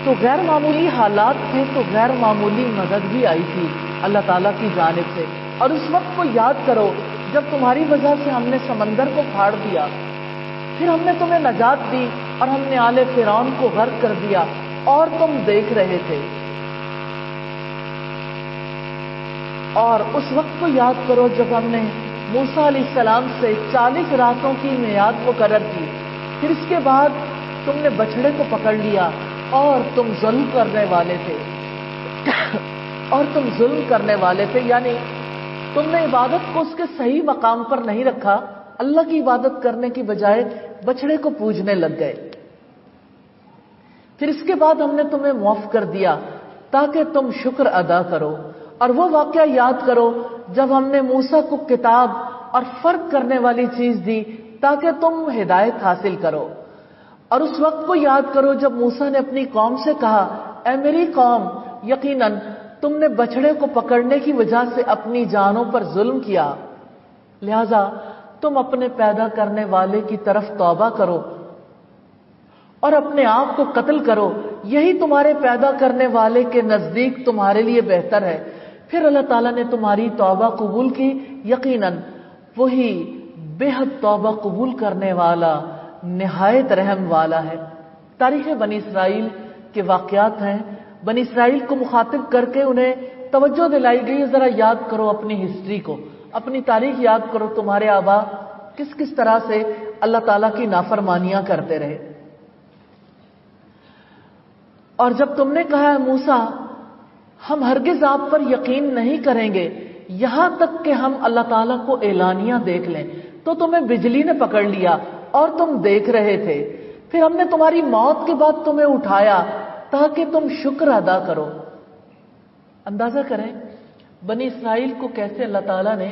تو غیر معمولی حالات تھے تو غیر معمولی مدد بھی آئی تھی اللہ تعالیٰ کی جانب سے. اور اس وقت کو یاد کرو جب تمہاری وجہ سے ہم نے سمندر کو پھاڑ دیا, پھر ہم نے تمہیں نجات دی اور ہم نے آل فرعون کو غرق کر دیا اور تم دیکھ رہے تھے. اور اس وقت کو یاد کرو جب ہم نے موسیٰ علیہ السلام سے 40 راتوں کی میعاد مقرر کی, پھر اس کے بعد تم نے بچڑے کو پکڑ لیا اور تم ظلم کرنے والے تھے یعنی تم نے عبادت کو اس کے صحیح مقام پر نہیں رکھا, اللہ کی عبادت کرنے کی بجائے بچڑے کو پوجنے لگ گئے. پھر اس کے بعد ہم نے تمہیں معاف کر دیا تاکہ تم شکر ادا کرو. اور وہ واقعہ یاد کرو جب ہم نے موسیٰ کو کتاب اور فرق کرنے والی چیز دی تاکہ تم ہدایت حاصل کرو. اور اس وقت کو یاد کرو جب موسیٰ نے اپنی قوم سے کہا, اے میری قوم, یقیناً تم نے بچڑے کو پکڑنے کی وجہ سے اپنی جانوں پر ظلم کیا, لہذا تم اپنے پیدا کرنے والے کی طرف توبہ کرو اور اپنے آپ کو قتل کرو, یہی تمہارے پیدا کرنے والے کے نزدیک تمہارے لیے بہتر ہے. پھر اللہ تعالیٰ نے تمہاری توبہ قبول کی, یقیناً وہی بے حد توبہ قبول کرنے والا نہایت رحم والا ہے. تاریخ بنی اسرائیل کے واقعات ہیں. بنی اسرائیل کو مخاطب کر کے انہیں توجہ دلائی گئی, ذرا یاد کرو اپنی ہسٹری کو, اپنی تاریخ یاد کرو, تمہارے آبا کس کس طرح سے اللہ تعالیٰ کی نافرمانیاں کرتے رہے. اور جب تم نے کہا ہے موسیٰ ہم ہرگز آپ پر یقین نہیں کریں گے یہاں تک کہ ہم اللہ تعالیٰ کو اعلانیہ دیکھ لیں, تو تمہیں بجلی نے پکڑ لیا اور تم دیکھ رہے تھے. پھر ہم نے تمہاری موت کے بعد تمہیں اٹھایا تاکہ تم شکر ادا کرو. اندازہ کریں بنی اسرائیل کو کیسے اللہ تعالیٰ نے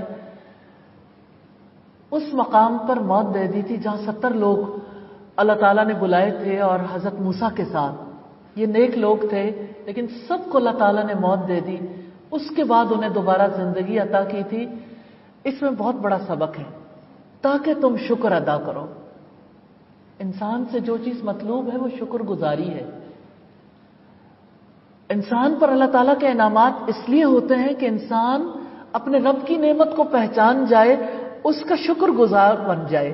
اس مقام پر موت دے دی تھی جہاں 70 لوگ اللہ تعالیٰ نے بلائے تھے اور حضرت موسیٰ کے ساتھ. یہ نیک لوگ تھے لیکن سب کو اللہ تعالیٰ نے موت دے دی. اس کے بعد انہیں دوبارہ زندگی عطا کی تھی. اس میں بہت بڑا سبق ہے تاکہ تم شکر ادا کرو. انسان سے جو چیز مطلوب ہے وہ شکر گزاری ہے. انسان پر اللہ تعالیٰ کے انعامات اس لیے ہوتے ہیں کہ انسان اپنے رب کی نعمت کو پہچان جائے, اس کا شکر گزار بن جائے.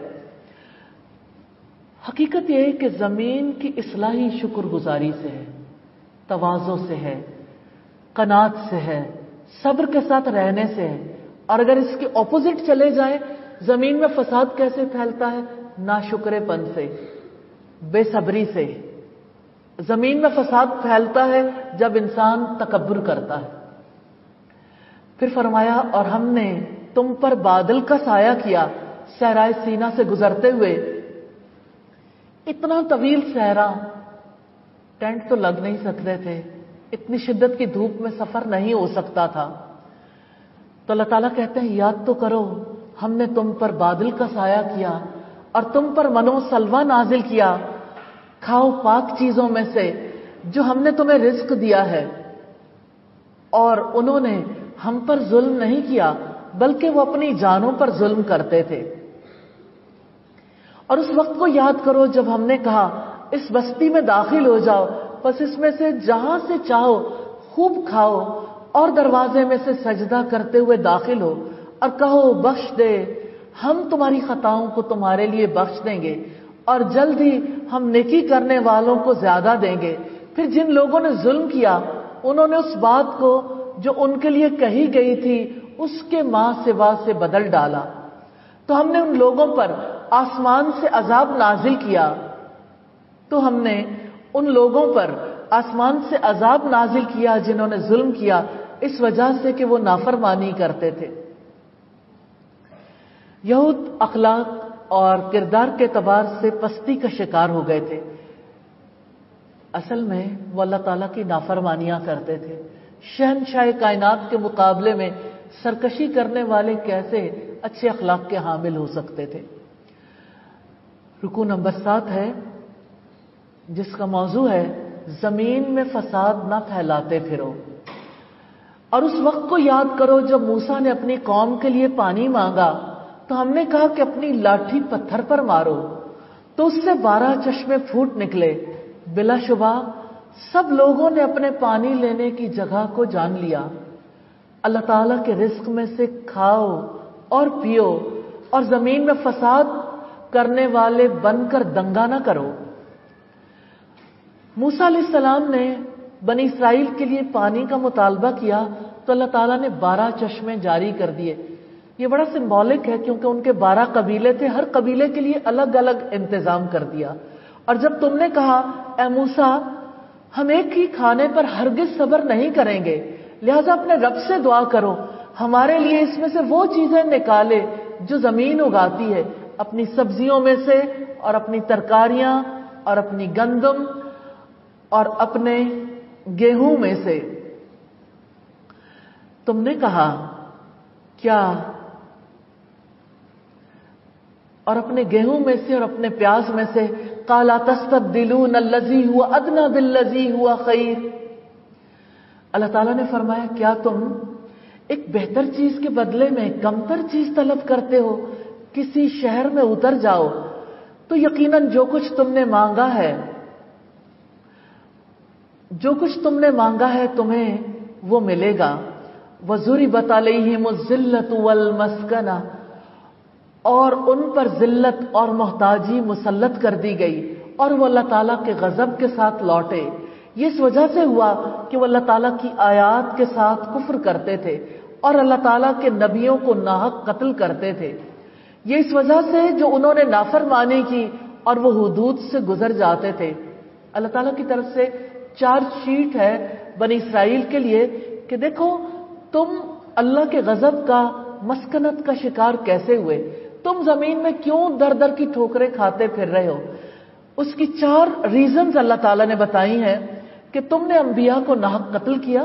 حقیقت یہ ہے کہ زمین کی اصلاح ہی شکر گزاری سے ہے, تواضع سے ہے, قناعت سے ہے, صبر کے ساتھ رہنے سے ہے. اور اگر اس کے اپوزٹ چلے جائیں, زمین میں فساد کیسے پھیلتا ہے؟ ناشکرے پن سے, بے صبری سے. زمین میں فساد پھیلتا ہے جب انسان تکبر کرتا ہے. پھر فرمایا اور ہم نے تم پر بادل کا سایہ کیا صحرائے سینا سے گزرتے ہوئے. اتنا طویل صحرا, ٹینٹ تو لگ نہیں سکتے تھے, اتنی شدت کی دھوپ میں سفر نہیں ہو سکتا تھا. تو اللہ تعالیٰ کہتے ہیں یاد تو کرو ہم نے تم پر بادل کا سایہ کیا اور تم پر من و سلوہ نازل کیا, کھاؤ پاک چیزوں میں سے جو ہم نے تمہیں رزق دیا ہے. اور انہوں نے ہم پر ظلم نہیں کیا بلکہ وہ اپنی جانوں پر ظلم کرتے تھے. اور اس وقت کو یاد کرو جب ہم نے کہا اس بستی میں داخل ہو جاؤ, بس اس میں سے جہاں سے چاہو خوب کھاؤ اور دروازے میں سے سجدہ کرتے ہوئے داخل ہو اور کہو بخش دے, ہم تمہاری خطاؤں کو تمہارے لیے بخش دیں گے اور جلد ہی ہم نیکی کرنے والوں کو زیادہ دیں گے. پھر جن لوگوں نے ظلم کیا انہوں نے اس بات کو جو ان کے لیے کہی گئی تھی اس کے ماں سوا سے بدل ڈالا. تو ہم نے ان لوگوں پر آسمان سے عذاب نازل کیا, تو ہم نے ان لوگوں پر آسمان سے عذاب نازل کیا جنہوں نے ظلم کیا اس وجہ سے کہ وہ نافرمانی کرتے تھے. یہود اخلاق اور کردار کے اعتبار سے پستی کا شکار ہو گئے تھے. اصل میں وہ اللہ تعالیٰ کی نافرمانیاں کرتے تھے. شہنشاہ کائنات کے مقابلے میں سرکشی کرنے والے کیسے اچھے اخلاق کے حامل ہو سکتے تھے. رکوع نمبر 7 ہے جس کا موضوع ہے زمین میں فساد نہ پھیلاتے پھرو. اور اس وقت کو یاد کرو جب موسیٰ نے اپنی قوم کے لیے پانی مانگا تو ہم نے کہا کہ اپنی لاٹھی پتھر پر مارو، تو اس سے 12 چشمے پھوٹ نکلے۔ بلا شبہ سب لوگوں نے اپنے پانی لینے کی جگہ کو جان لیا۔ اللہ تعالیٰ کے رزق میں سے کھاؤ اور پیو اور زمین میں فساد کرنے والے بن کر دنگا نہ کرو۔ موسیٰ علیہ السلام نے بنی اسرائیل کے لیے پانی کا مطالبہ کیا تو اللہ تعالیٰ نے 12 چشمے جاری کر دیے۔ یہ بڑا سمبولک ہے کیونکہ ان کے 12 قبیلے تھے، ہر قبیلے کے لیے الگ الگ انتظام کر دیا۔ اور جب تم نے کہا اے موسیٰ ہم ایک ہی کھانے پر ہرگز صبر نہیں کریں گے، لہذا اپنے رب سے دعا کرو ہمارے لیے اس میں سے وہ چیزیں نکالے جو زمین اگاتی ہے، اپنی سبزیوں میں سے اور اپنی ترکاریاں اور اپنی گندم اور اپنے گیہوں میں سے۔ تم نے کہا کیا اور اپنے گیہوں میں سے اور اپنے پیاز میں سے قَالَ تَسْتَبْدِلُونَ الَّذِي هُوَ أَدْنَىٰ بِالَّذِي هُوَ خَيْرٌ۔ اللہ تعالیٰ نے فرمایا کیا تم ایک بہتر چیز کے بدلے میں کمتر چیز طلب کرتے ہو؟ کسی شہر میں اتر جاؤ تو یقیناً جو کچھ تم نے مانگا ہے تمہیں وہ ملے گا۔ وَضُرِبَتْ عَلَيْهِمُ الذِّلَّةُ وَالْمَسْكَنَةُ، اور ان پر ذلت اور محتاجی مسلط کر دی گئی اور وہ اللہ تعالیٰ کے غضب کے ساتھ لوٹے۔ یہ اس وجہ سے ہوا کہ وہ اللہ تعالیٰ کی آیات کے ساتھ کفر کرتے تھے اور اللہ تعالیٰ کے نبیوں کو ناحق قتل کرتے تھے۔ یہ اس وجہ سے جو انہوں نے نافرمانی کی اور وہ حدود سے گزر جاتے تھے۔ اللہ تعالیٰ کی طرف سے چارج شیٹ ہے بنی اسرائیل کے لیے کہ دیکھو تم اللہ کے غضب کا، مسکنت کا شکار کیسے ہوئے، تم زمین میں کیوں در در کی ٹھوکریں کھاتے پھر رہے ہو۔ اس کی 4 ریزنز اللہ تعالیٰ نے بتائی ہیں کہ تم نے انبیاء کو ناحق قتل کیا،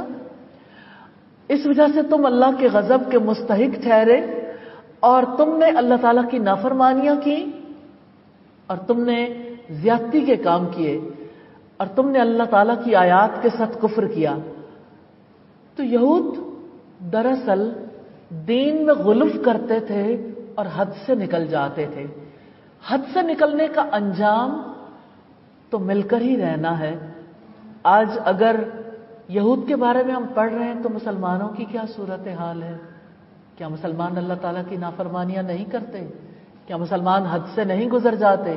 اس وجہ سے تم اللہ کے غضب کے مستحق ٹھہرے، اور تم نے اللہ تعالیٰ کی نافرمانیاں کی، اور تم نے زیادتی کے کام کیے، اور تم نے اللہ تعالیٰ کی آیات کے ساتھ کفر کیا۔ تو یہود دراصل دین میں غلو کرتے تھے اور حد سے نکل جاتے تھے۔ حد سے نکلنے کا انجام تو مل کر ہی رہنا ہے۔ آج اگر یہود کے بارے میں ہم پڑھ رہے ہیں تو مسلمانوں کی کیا صورتحال ہے؟ کیا مسلمان اللہ تعالیٰ کی نافرمانیاں نہیں کرتے؟ کیا مسلمان حد سے نہیں گزر جاتے؟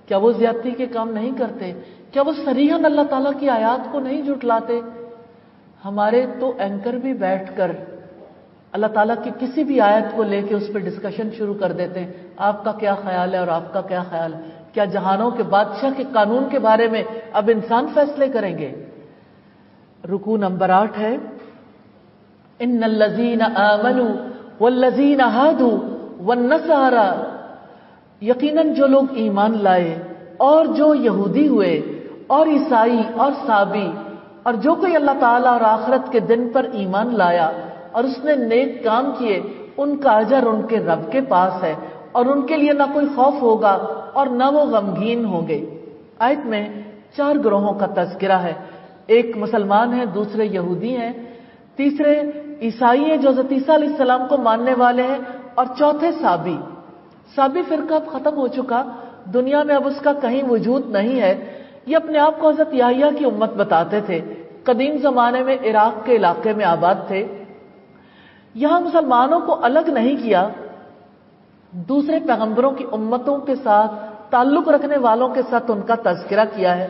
کیا وہ زیادتی کے کام نہیں کرتے؟ کیا وہ صریحاً اللہ تعالیٰ کی آیات کو نہیں جھٹلاتے؟ ہمارے تو اینکر بھی بیٹھ کر اللہ تعالیٰ کی کسی بھی آیت کو لے کے اس پہ ڈسکشن شروع کر دیتے ہیں، آپ کا کیا خیال ہے اور آپ کا کیا خیال ہے؟ کیا جہانوں کے بادشاہ کے قانون کے بارے میں اب انسان فیصلے کریں گے؟ رکوع نمبر 8 ہے ان الذین آمنوا والذین ہادوا والنصارى، یقیناً جو لوگ ایمان لائے اور جو یہودی ہوئے اور عیسائی اور صابی، اور جو کوئی اللہ تعالیٰ اور آخرت کے دن پر ایمان لایا اور اس نے نیک کام کیے، ان کا اجر ان کے رب کے پاس ہے اور ان کے لیے نہ کوئی خوف ہوگا اور نہ وہ غمگین ہوں گے۔ آیت میں 4 گروہوں کا تذکرہ ہے، ایک مسلمان ہے، دوسرے یہودی ہیں، تیسرے عیسائی ہیں جو حضرت عیسیٰ علیہ السلام کو ماننے والے ہیں، اور چوتھے صابی۔ صابی فرقہ اب ختم ہو چکا، دنیا میں اب اس کا کہیں وجود نہیں ہے۔ یہ اپنے آپ کو حضرت یحییٰ کی امت بتاتے تھے، قدیم زمانے میں عراق کے علاقے میں آباد تھے۔ یہاں مسلمانوں کو الگ نہیں کیا، دوسرے پیغمبروں کی امتوں کے ساتھ تعلق رکھنے والوں کے ساتھ ان کا تذکرہ کیا ہے۔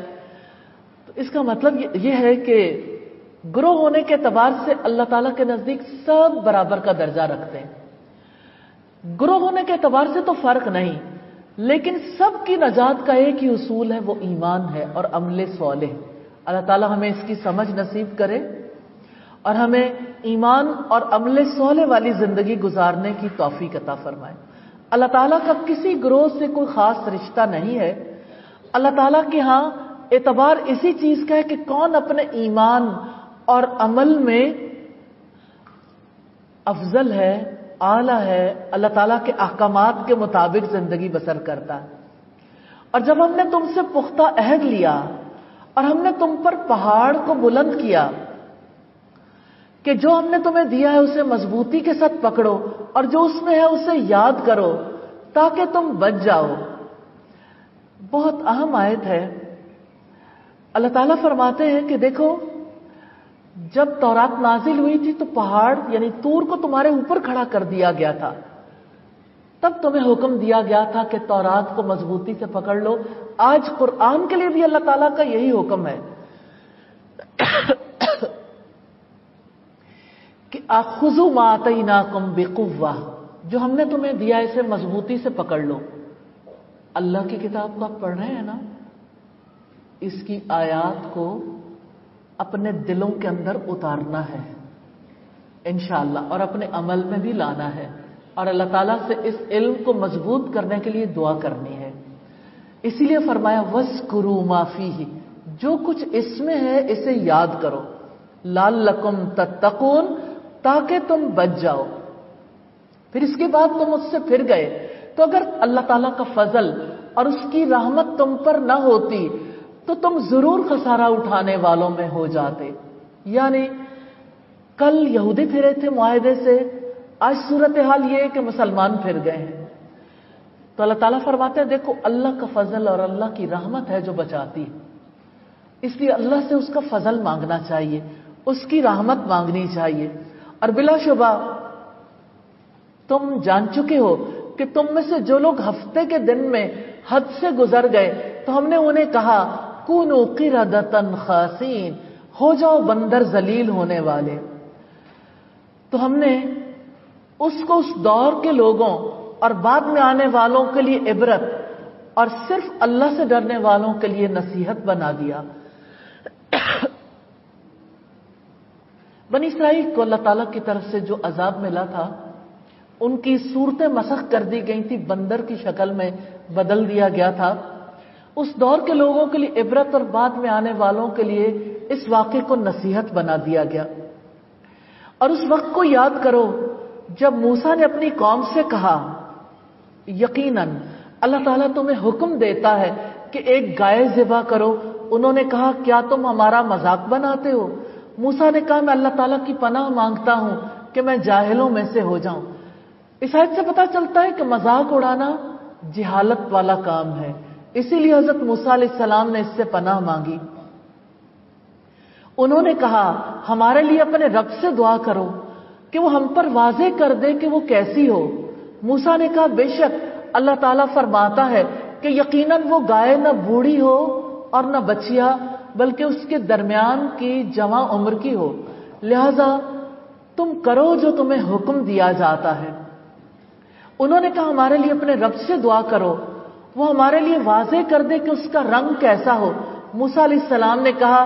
تو اس کا مطلب یہ ہے کہ گروہ ہونے کے اعتبار سے اللہ تعالیٰ کے نزدیک سب برابر کا درجہ رکھتے ہیں۔ گروہ ہونے کے اعتبار سے تو فرق نہیں، لیکن سب کی نجات کا ایک ہی اصول ہے، وہ ایمان ہے اور عمل صالح۔ اللہ تعالیٰ ہمیں اس کی سمجھ نصیب کرے اور ہمیں ایمان اور عمل صالح والی زندگی گزارنے کی توفیق عطا فرمائے۔ اللہ تعالیٰ کا کسی گروہ سے کوئی خاص رشتہ نہیں ہے۔ اللہ تعالیٰ کے ہاں اعتبار اسی چیز کا ہے کہ کون اپنے ایمان اور عمل میں افضل ہے، اعلیٰ ہے، اللہ تعالیٰ کے احکامات کے مطابق زندگی بسر کرتا ہے۔ اور جب ہم نے تم سے پختہ عہد لیا اور ہم نے تم پر پہاڑ کو بلند کیا کہ جو ہم نے تمہیں دیا ہے اسے مضبوطی کے ساتھ پکڑو اور جو اس میں ہے اسے یاد کرو تاکہ تم بچ جاؤ. بہت اہم آیت ہے. اللہ تعالیٰ فرماتے ہیں کہ دیکھو جب تورات نازل ہوئی تھی تو پہاڑ یعنی طور کو تمہارے اوپر کھڑا کر دیا گیا تھا. تب تمہیں حکم دیا گیا تھا کہ تورات کو مضبوطی سے پکڑ لو. آج قرآن کے لیے بھی اللہ تعالیٰ کا یہی حکم ہے کہ آخذوا ما آتیناکم بقوہ، جو ہم نے تمہیں دیا اسے مضبوطی سے پکڑ لو. اللہ کی کتاب کو آپ پڑھ رہے ہیں نا، اس کی آیات کو اپنے دلوں کے اندر اتارنا ہے انشاءاللہ، اور اپنے عمل میں بھی لانا ہے، اور اللہ تعالیٰ سے اس علم کو مضبوط کرنے کے لیے دعا کرنی ہے. اسی لیے فرمایا وَاذْكُرُوا مَا فِيهِ، جو کچھ اس میں ہے اسے یاد کرو، لَعَلَّكُمْ تَتَّقُونَ، تاکہ تم بچ جاؤ. پھر اس کے بعد تم اس سے پھر گئے تو اگر اللہ تعالیٰ کا فضل اور اس کی رحمت تم پر نہ ہوتی تو تم ضرور خسارہ اٹھانے والوں میں ہو جاتے. یعنی کل یہودی پھرے تھے معاہدے سے، آج صورتحال یہ ہے کہ مسلمان پھر گئے ہیں. تو اللہ تعالیٰ فرماتے ہیں دیکھو اللہ کا فضل اور اللہ کی رحمت ہے جو بچاتی ہے، اس لیے اللہ سے اس کا فضل مانگنا چاہیے، اس کی رحمت مانگنی چاہیے. اور بلا شبہ تم جان چکے ہو کہ تم میں سے جو لوگ ہفتے کے دن میں حد سے گزر گئے تو ہم نے انہیں کہا کونوا قردۃ خاسئین، ہو جاؤ بندر ذلیل ہونے والے. تو ہم نے اس کو اس دور کے لوگوں اور بعد میں آنے والوں کے لیے عبرت اور صرف اللہ سے ڈرنے والوں کے لیے نصیحت بنا دیا. بنی اسرائیل کو اللہ تعالیٰ کی طرف سے جو عذاب ملا تھا ان کی صورتیں مسخ کر دی گئی تھی، بندر کی شکل میں بدل دیا گیا تھا. اس دور کے لوگوں کے لیے عبرت اور بعد میں آنے والوں کے لیے اس واقعے کو نصیحت بنا دیا گیا. اور اس وقت کو یاد کرو جب موسیٰ نے اپنی قوم سے کہا یقیناً اللہ تعالیٰ تمہیں حکم دیتا ہے کہ ایک گائے ذبح کرو. انہوں نے کہا کیا تم ہمارا مذاق بناتے ہو؟ موسیٰ نے کہا میں اللہ تعالیٰ کی پناہ مانگتا ہوں کہ میں جاہلوں میں سے ہو جاؤں. اس آیت سے پتہ چلتا ہے کہ مذاق اڑانا جہالت والا کام ہے، اسی لیے حضرت موسیٰ علیہ السلام نے اس سے پناہ مانگی. انہوں نے کہا ہمارے لیے اپنے رب سے دعا کرو کہ وہ ہم پر واضح کر دے کہ وہ کیسی ہو. موسیٰ نے کہا بے شک اللہ تعالیٰ فرماتا ہے کہ یقیناً وہ گائے نہ بوڑھی ہو اور نہ بچیا بلکہ اس کے درمیان کی جوان عمر کی ہو، لہذا تم کرو جو تمہیں حکم دیا جاتا ہے. انہوں نے کہا ہمارے لیے اپنے رب سے دعا کرو وہ ہمارے لیے واضح کر دے کہ اس کا رنگ کیسا ہو. موسیٰ علیہ السلام نے کہا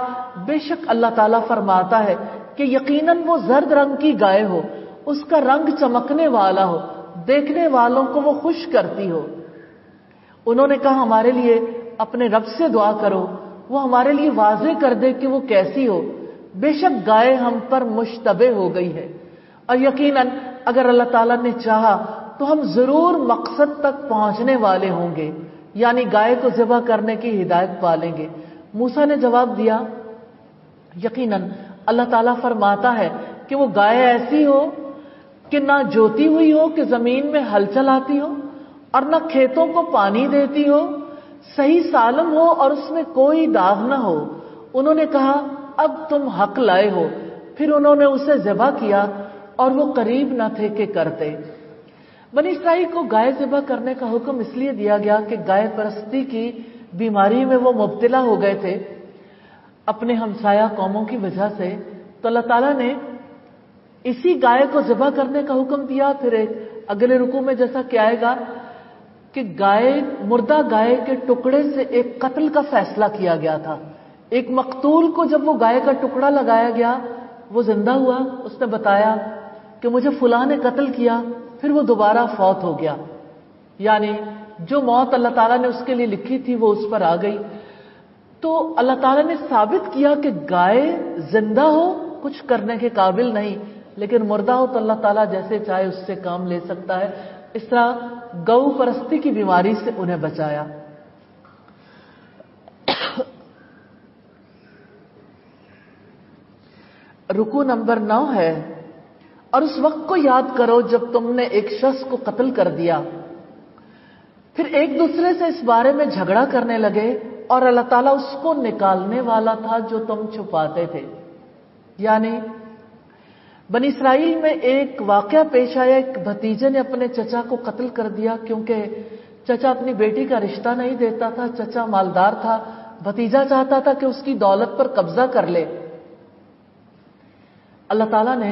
بے شک اللہ تعالیٰ فرماتا ہے کہ یقیناً وہ زرد رنگ کی گائے ہو، اس کا رنگ چمکنے والا ہو، دیکھنے والوں کو وہ خوش کرتی ہو. انہوں نے کہا ہمارے لیے اپنے رب سے دعا کرو وہ ہمارے لیے واضح کر دے کہ وہ کیسی ہو، بے شک گائے ہم پر مشتبہ ہو گئی ہے، اور یقیناً اگر اللہ تعالیٰ نے چاہا تو ہم ضرور مقصد تک پہنچنے والے ہوں گے، یعنی گائے کو ذبح کرنے کی ہدایت پالیں گے. موسیٰ نے جواب دیا یقیناً اللہ تعالیٰ فرماتا ہے کہ وہ گائے ایسی ہو کہ نہ جوتی ہوئی ہو کہ زمین میں ہل چلاتی ہو اور نہ کھیتوں کو پانی دیتی ہو، صحیح سالم ہو اور اس میں کوئی داغ نہ ہو. انہوں نے کہا اب تم حق لائے ہو. پھر انہوں نے اسے ذبح کیا اور وہ قریب نہ تھے کہ کرتے. بنی اسرائیل کو گائے ذبح کرنے کا حکم اس لیے دیا گیا کہ گائے پرستی کی بیماری میں وہ مبتلا ہو گئے تھے اپنے ہمسایہ قوموں کی وجہ سے. تو اللہ تعالیٰ نے اسی گائے کو ذبح کرنے کا حکم دیا. پھر ایک اگلے رکوع میں جیسا کہ آئے گا کہ مردہ گائے کے ٹکڑے سے ایک قتل کا فیصلہ کیا گیا تھا. ایک مقتول کو جب وہ گائے کا ٹکڑا لگایا گیا وہ زندہ ہوا، اس نے بتایا کہ مجھے فلاں نے قتل کیا، پھر وہ دوبارہ فوت ہو گیا. یعنی جو موت اللہ تعالیٰ نے اس کے لیے لکھی تھی وہ اس پر آ گئی. تو اللہ تعالیٰ نے ثابت کیا کہ گائے زندہ ہو کچھ کرنے کے قابل نہیں، لیکن مردہ ہو تو اللہ تعالیٰ جیسے چاہے اس سے کام لے سکتا ہے. اس طرح گو پرستی کی بیماری سے انہیں بچایا. رکوع نمبر 9 ہے، اور اس وقت کو یاد کرو جب تم نے ایک شخص کو قتل کر دیا، پھر ایک دوسرے سے اس بارے میں جھگڑا کرنے لگے، اور اللہ تعالیٰ اس کو نکالنے والا تھا جو تم چھپاتے تھے۔ یعنی بنی اسرائیل میں ایک واقعہ پیش آیا، ایک بھتیجے نے اپنے چچا کو قتل کر دیا، کیونکہ چچا اپنی بیٹی کا رشتہ نہیں دیتا تھا، چچا مالدار تھا، بھتیجا چاہتا تھا کہ اس کی دولت پر قبضہ کر لے۔ اللہ تعالیٰ نے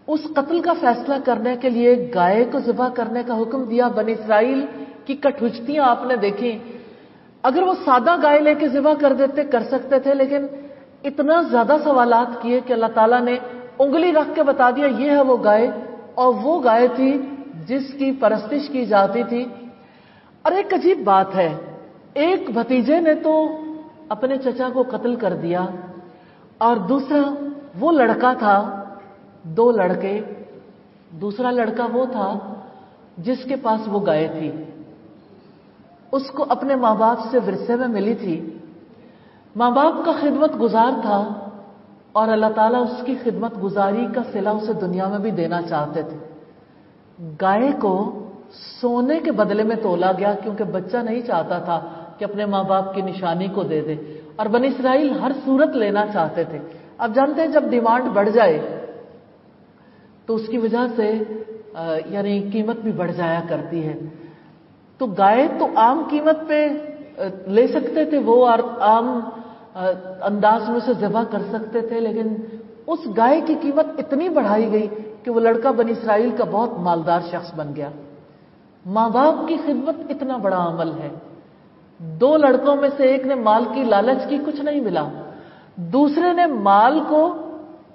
اس قتل کا فیصلہ کرنے کے لیے گائے کو ذبح کرنے کا حکم دیا۔ بنی اسرائیل کی کٹھوجتیاں آپ نے دیکھی، اگر وہ سادہ گائے لے کے ذبح کر دیتے کر سکتے تھے، لیکن اتنا زیادہ سوالات کیے کہ اللہ تعالیٰ نے انگلی رکھ کے بتا دیا یہ ہے وہ گائے، اور وہ گائے تھی جس کی پرستش کی جاتی تھی۔ اور ایک عجیب بات ہے، ایک بھتیجے نے تو اپنے چچا کو قتل کر دیا، اور دوسرا وہ لڑکا تھا، 2 لڑکے، دوسرا لڑکا وہ تھا جس کے پاس وہ گائے تھی، اس کو اپنے ماں باپ سے ورثے میں ملی تھی، ماں باپ کا خدمت گزار تھا، اور اللہ تعالیٰ اس کی خدمت گزاری کا صلہ اسے دنیا میں بھی دینا چاہتے تھے۔ گائے کو سونے کے بدلے میں تولا گیا، کیونکہ بچہ نہیں چاہتا تھا کہ اپنے ماں باپ کی نشانی کو دے دے، اور بنی اسرائیل ہر صورت لینا چاہتے تھے۔ اب جانتے ہیں جب ڈیمانڈ بڑھ جائے تو اس کی وجہ سے یعنی قیمت بھی بڑھ جایا کرتی ہے۔ تو گائے تو عام قیمت پہ لے سکتے تھے وہ، اور عام انداز میں اسے ذبح کر سکتے تھے، لیکن اس گائے کی قیمت اتنی بڑھائی گئی کہ وہ لڑکا بنی اسرائیل کا بہت مالدار شخص بن گیا۔ ماں باپ کی خدمت اتنا بڑا عمل ہے۔ 2 لڑکوں میں سے ایک نے مال کی لالچ کی، کچھ نہیں ملا، دوسرے نے مال کو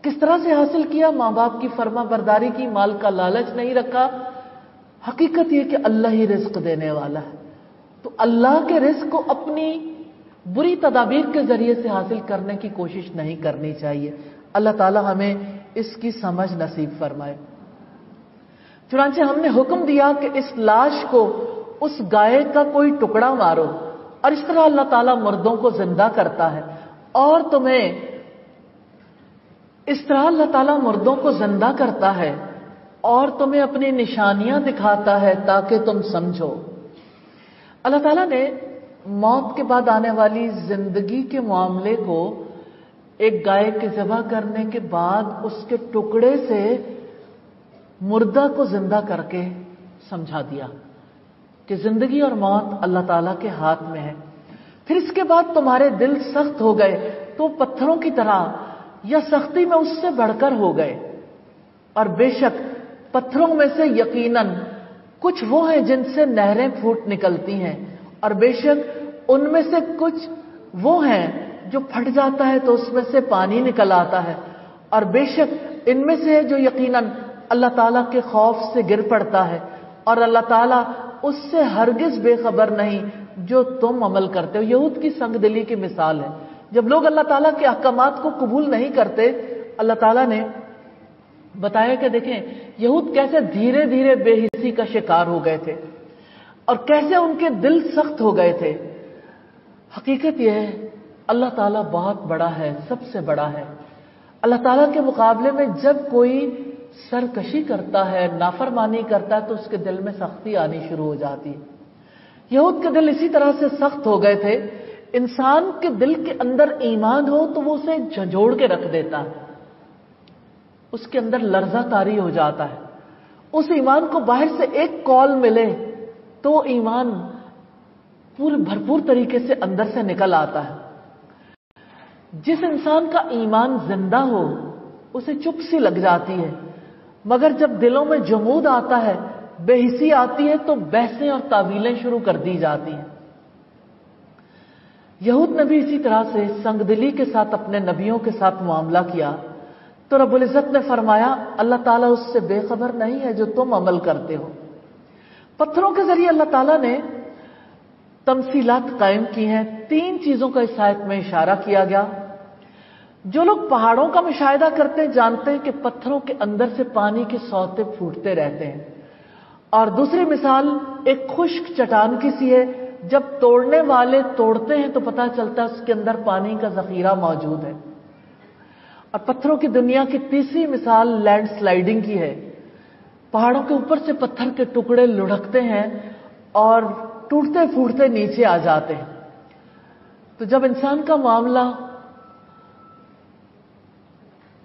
کس طرح سے حاصل کیا؟ ماں باپ کی فرما برداری کی، مال کا لالچ نہیں رکھا۔ حقیقت یہ کہ اللہ ہی رزق دینے والا ہے، تو اللہ کے رزق کو اپنی بری تدابیر کے ذریعے سے حاصل کرنے کی کوشش نہیں کرنی چاہیے۔ اللہ تعالی ہمیں اس کی سمجھ نصیب فرمائے۔ چنانچہ ہم نے حکم دیا کہ اس لاش کو، اس گائے کا کوئی ٹکڑا مارو، اور اس طرح اللہ تعالیٰ مردوں کو زندہ کرتا ہے، اور تمہیں اس طرح اللہ تعالیٰ مردوں کو زندہ کرتا ہے اور تمہیں اپنی نشانیاں دکھاتا ہے تاکہ تم سمجھو۔ اللہ تعالیٰ نے موت کے بعد آنے والی زندگی کے معاملے کو ایک گائے کے ذبح کرنے کے بعد اس کے ٹکڑے سے مردہ کو زندہ کر کے سمجھا دیا کہ زندگی اور موت اللہ تعالیٰ کے ہاتھ میں ہے۔ پھر اس کے بعد تمہارے دل سخت ہو گئے تو پتھروں کی طرح یا سختی میں اس سے بڑھ کر ہو گئے، اور بے شک پتھروں میں سے یقیناً کچھ وہ ہیں جن سے نہریں پھوٹ نکلتی ہیں، اور بے شک ان میں سے کچھ وہ ہیں جو پھٹ جاتا ہے تو اس میں سے پانی نکل آتا ہے، اور بے شک ان میں سے ہے جو یقیناً اللہ تعالیٰ کے خوف سے گر پڑتا ہے، اور اللہ تعالیٰ اس سے ہرگز بے خبر نہیں جو تم عمل کرتے ہو۔ یہود کی سنگ دلی کی مثال ہے، جب لوگ اللہ تعالیٰ کے احکامات کو قبول نہیں کرتے، اللہ تعالیٰ نے بتایا کہ دیکھیں یہود کیسے دھیرے دھیرے بے حسی کا شکار ہو گئے تھے اور کیسے ان کے دل سخت ہو گئے تھے۔ حقیقت یہ ہے اللہ تعالیٰ بہت بڑا ہے، سب سے بڑا ہے۔ اللہ تعالیٰ کے مقابلے میں جب کوئی سرکشی کرتا ہے، نافرمانی کرتا ہے، تو اس کے دل میں سختی آنی شروع ہو جاتی ہے۔ یہود کے دل اسی طرح سے سخت ہو گئے تھے۔ انسان کے دل کے اندر ایمان ہو تو وہ اسے جھنجھوڑ کے رکھ دیتا ہے، اس کے اندر لرزہ طاری ہو جاتا ہے۔ اس ایمان کو باہر سے ایک کال ملے تو ایمان پورے بھرپور طریقے سے اندر سے نکل آتا ہے۔ جس انسان کا ایمان زندہ ہو اسے چپ سی لگ جاتی ہے، مگر جب دلوں میں جمود آتا ہے، بے حسی آتی ہے، تو بحثیں اور تعویلیں شروع کر دی جاتی ہیں۔ یہود نے بھی اسی طرح سے سنگ دلی کے ساتھ اپنے نبیوں کے ساتھ معاملہ کیا، تو رب العزت نے فرمایا اللہ تعالیٰ اس سے بے خبر نہیں ہے جو تم عمل کرتے ہو۔ پتھروں کے ذریعے اللہ تعالیٰ نے تمثیلات قائم کی ہیں۔ 3 چیزوں کا اس آیت میں اشارہ کیا گیا۔ جو لوگ پہاڑوں کا مشاہدہ کرتے ہیں جانتے ہیں کہ پتھروں کے اندر سے پانی کے سوتے پھوٹتے رہتے ہیں، اور دوسری مثال ایک خشک چٹان کی سی ہے، جب توڑنے والے توڑتے ہیں تو پتہ چلتا ہے اس کے اندر پانی کا ذخیرہ موجود ہے۔ اور پتھروں کی دنیا کی تیسری مثال لینڈ سلائڈنگ کی ہے. پہاڑوں کے اوپر سے پتھر کے ٹکڑے لڑھکتے ہیں اور ٹوٹتے پھوٹتے نیچے آ جاتے ہیں. تو جب انسان کا معاملہ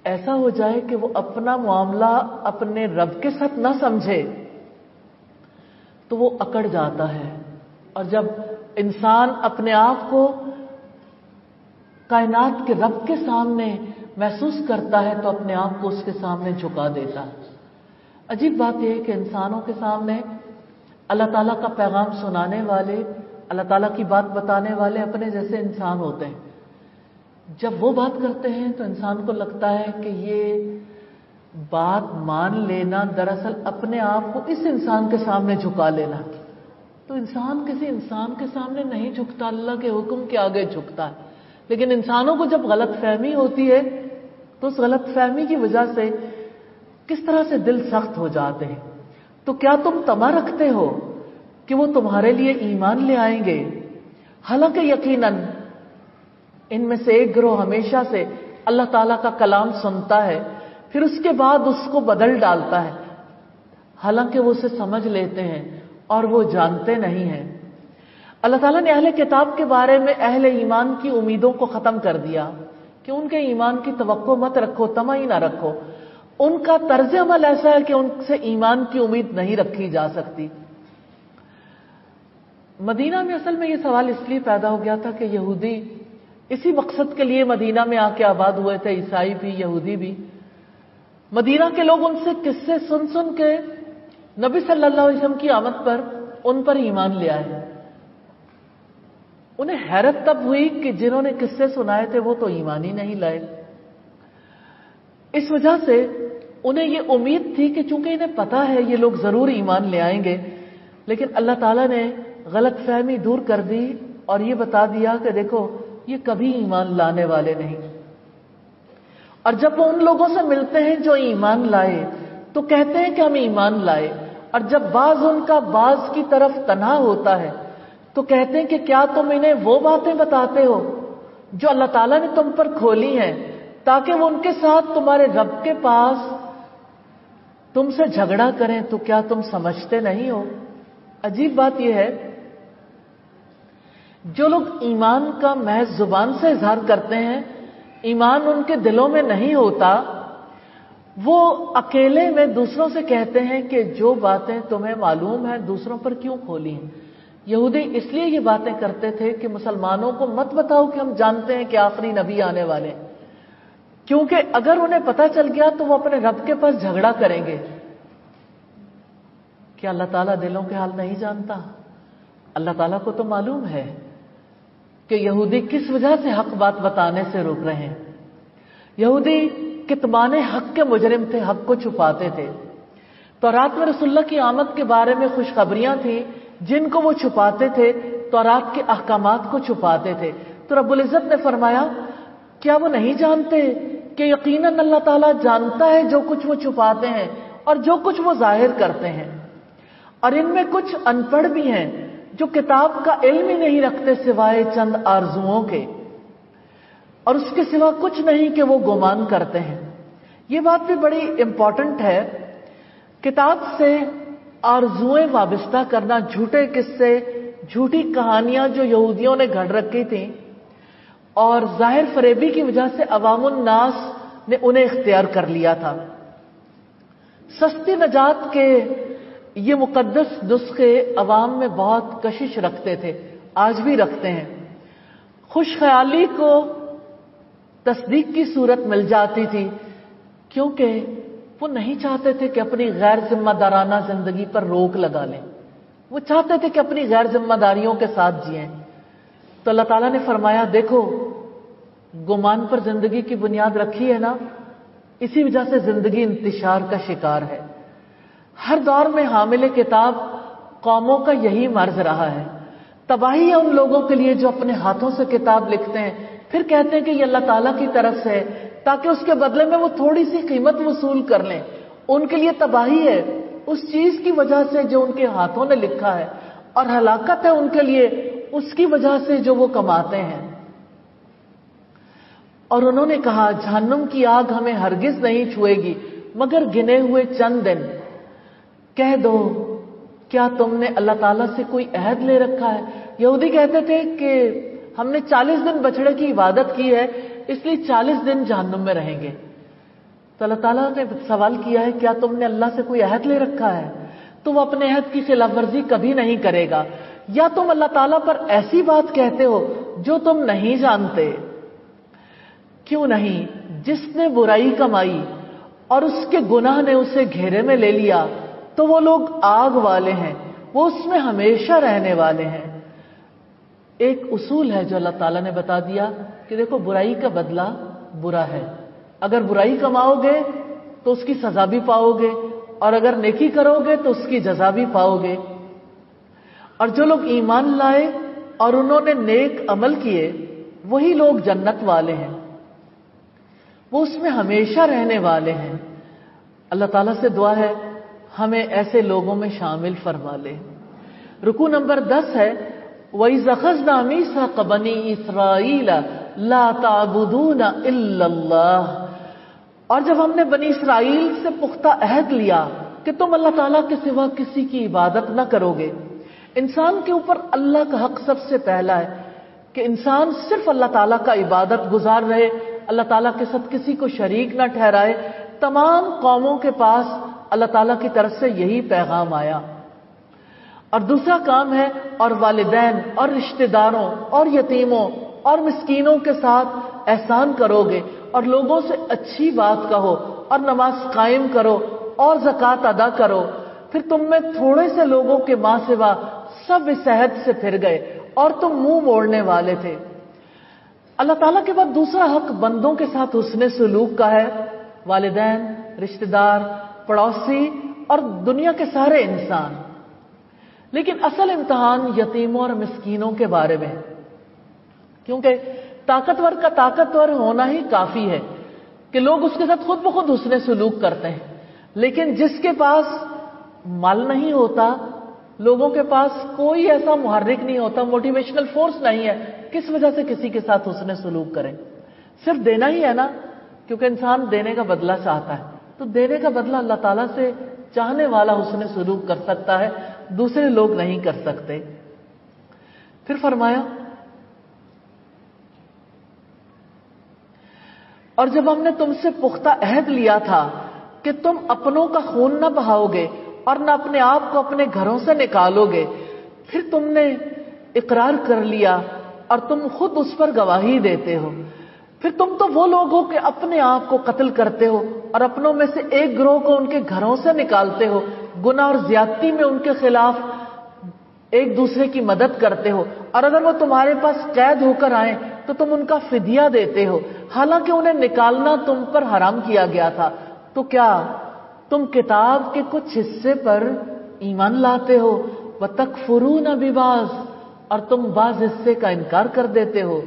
ایسا ہو جائے کہ وہ اپنا معاملہ اپنے رب کے ساتھ نہ سمجھے تو وہ اکڑ جاتا ہے. اور جب انسان اپنے آپ کو کائنات کے رب کے سامنے محسوس کرتا ہے تو اپنے آپ کو اس کے سامنے جھکا دیتا ہے. عجیب بات یہ ہے کہ انسانوں کے سامنے اللہ تعالیٰ کا پیغام سنانے والے، اللہ تعالیٰ کی بات بتانے والے اپنے جیسے انسان ہوتے ہیں. جب وہ بات کرتے ہیں تو انسان کو لگتا ہے کہ یہ بات مان لینا دراصل اپنے آپ کو اس انسان کے سامنے جھکا لینا. تو انسان کسی انسان کے سامنے نہیں جھکتا، اللہ کے حکم کے آگے جھکتا ہے. لیکن انسانوں کو جب غلط فہمی ہوتی ہے تو اس غلط فہمی کی وجہ سے کس طرح سے دل سخت ہو جاتے ہیں. تو کیا تم طمع رکھتے ہو کہ وہ تمہارے لیے ایمان لے آئیں گے؟ حالانکہ یقیناً ان میں سے ایک گروہ ہمیشہ سے اللہ تعالیٰ کا کلام سنتا ہے، پھر اس کے بعد اس کو بدل ڈالتا ہے، حالانکہ وہ اسے سمجھ لیتے ہیں اور وہ جانتے نہیں ہیں. اللہ تعالیٰ نے اہل کتاب کے بارے میں اہل ایمان کی امیدوں کو ختم کر دیا کہ ان کے ایمان کی توقع مت رکھو، طمع ہی نہ رکھو. ان کا طرز عمل ایسا ہے کہ ان سے ایمان کی امید نہیں رکھی جا سکتی. مدینہ میں اصل میں یہ سوال اس لیے پیدا ہو گیا تھا کہ یہودی اسی مقصد کے لیے مدینہ میں آ کے آباد ہوئے تھے، عیسائی بھی یہودی بھی. مدینہ کے لوگ ان سے قصے سن سن کے نبی صلی اللہ علیہ وسلم کی آمد پر ان پر ایمان لے آئے. انہیں حیرت تب ہوئی کہ جنہوں نے قصے سنائے تھے وہ تو ایمان ہی نہیں لائے. اس وجہ سے انہیں یہ امید تھی کہ چونکہ انہیں پتا ہے یہ لوگ ضرور ایمان لے آئیں گے، لیکن اللہ تعالیٰ نے غلط فہمی دور کر دی اور یہ بتا دیا کہ دیکھو یہ کبھی ایمان لانے والے نہیں. اور جب وہ ان لوگوں سے ملتے ہیں جو ایمان لائے تو کہتے ہیں کہ ہم ایمان لائے، اور جب بعض ان کا بعض کی طرف تنہا ہوتا ہے تو کہتے ہیں کہ کیا تم انہیں وہ باتیں بتاتے ہو جو اللہ تعالیٰ نے تم پر کھولی ہیں تاکہ وہ ان کے ساتھ تمہارے رب کے پاس تم سے جھگڑا کریں، تو کیا تم سمجھتے نہیں ہو؟ عجیب بات یہ ہے، جو لوگ ایمان کا محض زبان سے اظہار کرتے ہیں، ایمان ان کے دلوں میں نہیں ہوتا، وہ اکیلے میں دوسروں سے کہتے ہیں کہ جو باتیں تمہیں معلوم ہیں دوسروں پر کیوں کھولی ہیں. یہودی اس لیے یہ باتیں کرتے تھے کہ مسلمانوں کو مت بتاؤ کہ ہم جانتے ہیں کہ آخری نبی آنے والے ہیں، کیونکہ اگر انہیں پتہ چل گیا تو وہ اپنے رب کے پاس جھگڑا کریں گے. کیا اللہ تعالیٰ دلوں کے حال نہیں جانتا؟ اللہ تعالیٰ کو تو معلوم ہے کہ یہودی کس وجہ سے حق بات بتانے سے روک رہے ہیں. یہودی کتمان حق کے مجرم تھے، حق کو چھپاتے تھے. تورات میں رسول اللہ کی آمد کے بارے میں خوشخبریاں تھیں جن کو وہ چھپاتے تھے، تورات کے احکامات کو چھپاتے تھے. تو رب العزت نے فرمایا کیا وہ نہیں جانتے کہ یقیناً اللہ تعالیٰ جانتا ہے جو کچھ وہ چھپاتے ہیں اور جو کچھ وہ ظاہر کرتے ہیں. اور ان میں کچھ ان پڑھ بھی ہیں جو کتاب کا علم ہی نہیں رکھتے سوائے چند آرزوؤں کے، اور اس کے سوا کچھ نہیں کہ وہ گمان کرتے ہیں. یہ بات بھی بڑی امپورٹنٹ ہے. کتاب سے آرزوئیں وابستہ کرنا، جھوٹے قصے، جھوٹی کہانیاں جو یہودیوں نے گھڑ رکھی تھیں اور ظاہر فریبی کی وجہ سے عوام الناس نے انہیں اختیار کر لیا تھا. سستی نجات کے یہ مقدس نسخے عوام میں بہت کشش رکھتے تھے، آج بھی رکھتے ہیں. خوش خیالی کو تصدیق کی صورت مل جاتی تھی کیونکہ وہ نہیں چاہتے تھے کہ اپنی غیر ذمہ دارانہ زندگی پر روک لگا لیں. وہ چاہتے تھے کہ اپنی غیر ذمہ داریوں کے ساتھ جئیں. تو اللہ تعالیٰ نے فرمایا دیکھو گمان پر زندگی کی بنیاد رکھی ہے نا، اسی وجہ سے زندگی انتشار کا شکار ہے. ہر دور میں حامل کتاب قوموں کا یہی مرض رہا ہے. تباہی ہے ان لوگوں کے لیے جو اپنے ہاتھوں سے کتاب لکھتے ہیں پھر کہتے ہیں کہ یہ اللہ تعالیٰ کی طرف سے ہے تاکہ اس کے بدلے میں وہ تھوڑی سی قیمت وصول کر لیں. ان کے لیے تباہی ہے اس چیز کی وجہ سے جو ان کے ہاتھوں نے لکھا ہے، اور ہلاکت ہے ان کے لیے اس کی وجہ سے جو وہ کماتے ہیں. اور انہوں نے کہا جہنم کی آگ ہمیں ہرگز نہیں چھوئے گی مگر گنے ہوئے چند دن. کہہ دو کیا تم نے اللہ تعالیٰ سے کوئی عہد لے رکھا ہے؟ یہودی کہتے تھے کہ ہم نے 40 دن بچڑے کی عبادت کی ہے اس لیے 40 دن جہنم میں رہیں گے. تو اللہ تعالیٰ نے سوال کیا ہے کیا تم نے اللہ سے کوئی عہد لے رکھا ہے؟ تو وہ اپنے عہد کی خلاف ورزی کبھی نہیں کرے گا. یا تم اللہ تعالیٰ پر ایسی بات کہتے ہو جو تم نہیں جانتے. کیوں نہیں؟ جس نے برائی کمائی اور اس کے گناہ نے اسے گھیرے میں لے لیا تو وہ لوگ آگ والے ہیں، وہ اس میں ہمیشہ رہنے والے ہیں. ایک اصول ہے جو اللہ تعالیٰ نے بتا دیا کہ دیکھو برائی کا بدلہ برا ہے. اگر برائی کماؤ گے تو اس کی سزا بھی پاؤ گے اور اگر نیکی کرو گے تو اس کی جزا بھی پاؤ گے. اور جو لوگ ایمان لائے اور انہوں نے نیک عمل کیے وہی لوگ جنت والے ہیں، وہ اس میں ہمیشہ رہنے والے ہیں. اللہ تعالیٰ سے دعا ہے ہمیں ایسے لوگوں میں شامل فرما لے. رکوع نمبر 10 ہے وَإِذْ أَخَذْنَا مِيثَاقَ بَنِي إِسْرَائِيلَ لَا تَعْبُدُونَ إِلَّا اللَّهَ. اور جب ہم نے بنی اسرائیل سے پختہ عہد لیا کہ تم اللہ تعالیٰ کے سوا کسی کی عبادت نہ کرو گے. انسان کے اوپر اللہ کا حق سب سے پہلا ہے کہ انسان صرف اللہ تعالیٰ کا عبادت گزار رہے، اللہ تعالیٰ کے ساتھ کسی کو شریک نہ ٹھہرائے. تمام قوموں کے پاس اللہ تعالیٰ کی طرف سے یہی پیغام آیا. اور دوسرا کام ہے اور والدین اور رشتہ داروں اور یتیموں اور مسکینوں کے ساتھ احسان کرو گے اور لوگوں سے اچھی بات کہو اور نماز قائم کرو اور زکوٰۃ ادا کرو. پھر تم میں تھوڑے سے لوگوں کے ماں سوا سب اس عہد سے پھر گئے اور تم منہ موڑنے والے تھے. اللہ تعالیٰ کے بعد دوسرا حق بندوں کے ساتھ حسن سلوک کا ہے. والدین، رشتہ دار، پڑوسی اور دنیا کے سارے انسان. لیکن اصل امتحان یتیموں اور مسکینوں کے بارے میں، کیونکہ طاقتور کا طاقتور ہونا ہی کافی ہے کہ لوگ اس کے ساتھ خود بخود حسن سلوک کرتے ہیں. لیکن جس کے پاس مال نہیں ہوتا، لوگوں کے پاس کوئی ایسا محرک نہیں ہوتا، موٹیویشنل فورس نہیں ہے، کس وجہ سے کسی کے ساتھ حسن سلوک کریں؟ صرف دینا ہی ہے نا، کیونکہ انسان دینے کا بدلہ چاہتا ہے. تو دینے کا بدلہ اللہ تعالیٰ سے چاہنے والا حسن سلوک کر سکتا ہے، دوسرے لوگ نہیں کر سکتے. پھر فرمایا اور جب ہم نے تم سے پختہ عہد لیا تھا کہ تم اپنوں کا خون نہ بہاؤ گے اور نہ اپنے آپ کو اپنے گھروں سے نکالو گے، پھر تم نے اقرار کر لیا اور تم خود اس پر گواہی دیتے ہو. پھر تم تو وہ لوگ ہو کہ اپنے آپ کو قتل کرتے ہو اور اپنوں میں سے ایک گروہ کو ان کے گھروں سے نکالتے ہو، گناہ اور زیادتی میں ان کے خلاف ایک دوسرے کی مدد کرتے ہو، اور اگر وہ تمہارے پاس قید ہو کر آئیں تو تم ان کا فدیہ دیتے ہو، حالانکہ انہیں نکالنا تم پر حرام کیا گیا تھا. تو کیا تم کتاب کے کچھ حصے پر ایمان لاتے ہو وَتَكْفُرُونَ بِبَعْضٍ، اور تم بعض حصے کا انکار کر دیتے ہو؟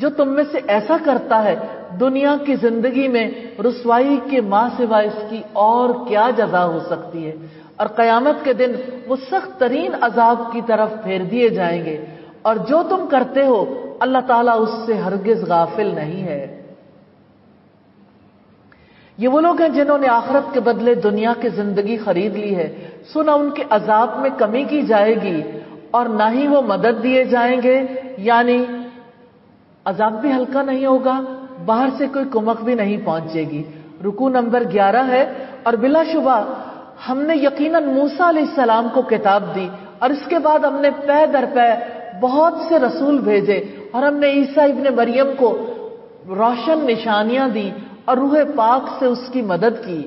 جو تم میں سے ایسا کرتا ہے دنیا کی زندگی میں رسوائی کے ماں سوا اس کی اور کیا جزا ہو سکتی ہے، اور قیامت کے دن وہ سخت ترین عذاب کی طرف پھیر دیے جائیں گے. اور جو تم کرتے ہو اللہ تعالیٰ اس سے ہرگز غافل نہیں ہے. یہ وہ لوگ ہیں جنہوں نے آخرت کے بدلے دنیا کی زندگی خرید لی ہے. سنا ان کے عذاب میں کمی کی جائے گی اور نہ ہی وہ مدد دیے جائیں گے، یعنی عذاب بھی ہلکا نہیں ہوگا، باہر سے کوئی کمک بھی نہیں پہنچے گی. رکوع نمبر 11 ہے اور بلا شبہ ہم نے یقیناً موسیٰ علیہ السلام کو کتاب دی اور اس کے بعد ہم نے پے در پے بہت سے رسول بھیجے، اور ہم نے عیسیٰ ابن مریم کو روشن نشانیاں دی اور روح پاک سے اس کی مدد کی.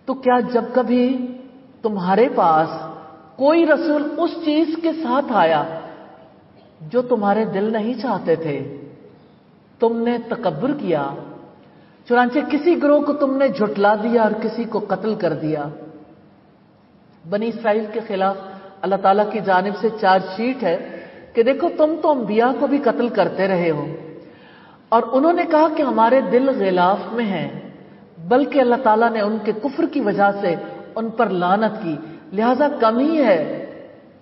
تو کیا جب کبھی تمہارے پاس کوئی رسول اس چیز کے ساتھ آیا جو تمہارے دل نہیں چاہتے تھے، تم نے تکبر کیا، چنانچہ کسی گروہ کو تم نے جھٹلا دیا اور کسی کو قتل کر دیا. بنی اسرائیل کے خلاف اللہ تعالیٰ کی جانب سے چارج شیٹ ہے کہ دیکھو تم تو انبیاء کو بھی قتل کرتے رہے ہو، اور انہوں نے کہا کہ ہمارے دل غلاف میں ہیں، بلکہ اللہ تعالیٰ نے ان کے کفر کی وجہ سے ان پر لعنت کی، لہذا کم ہی ہے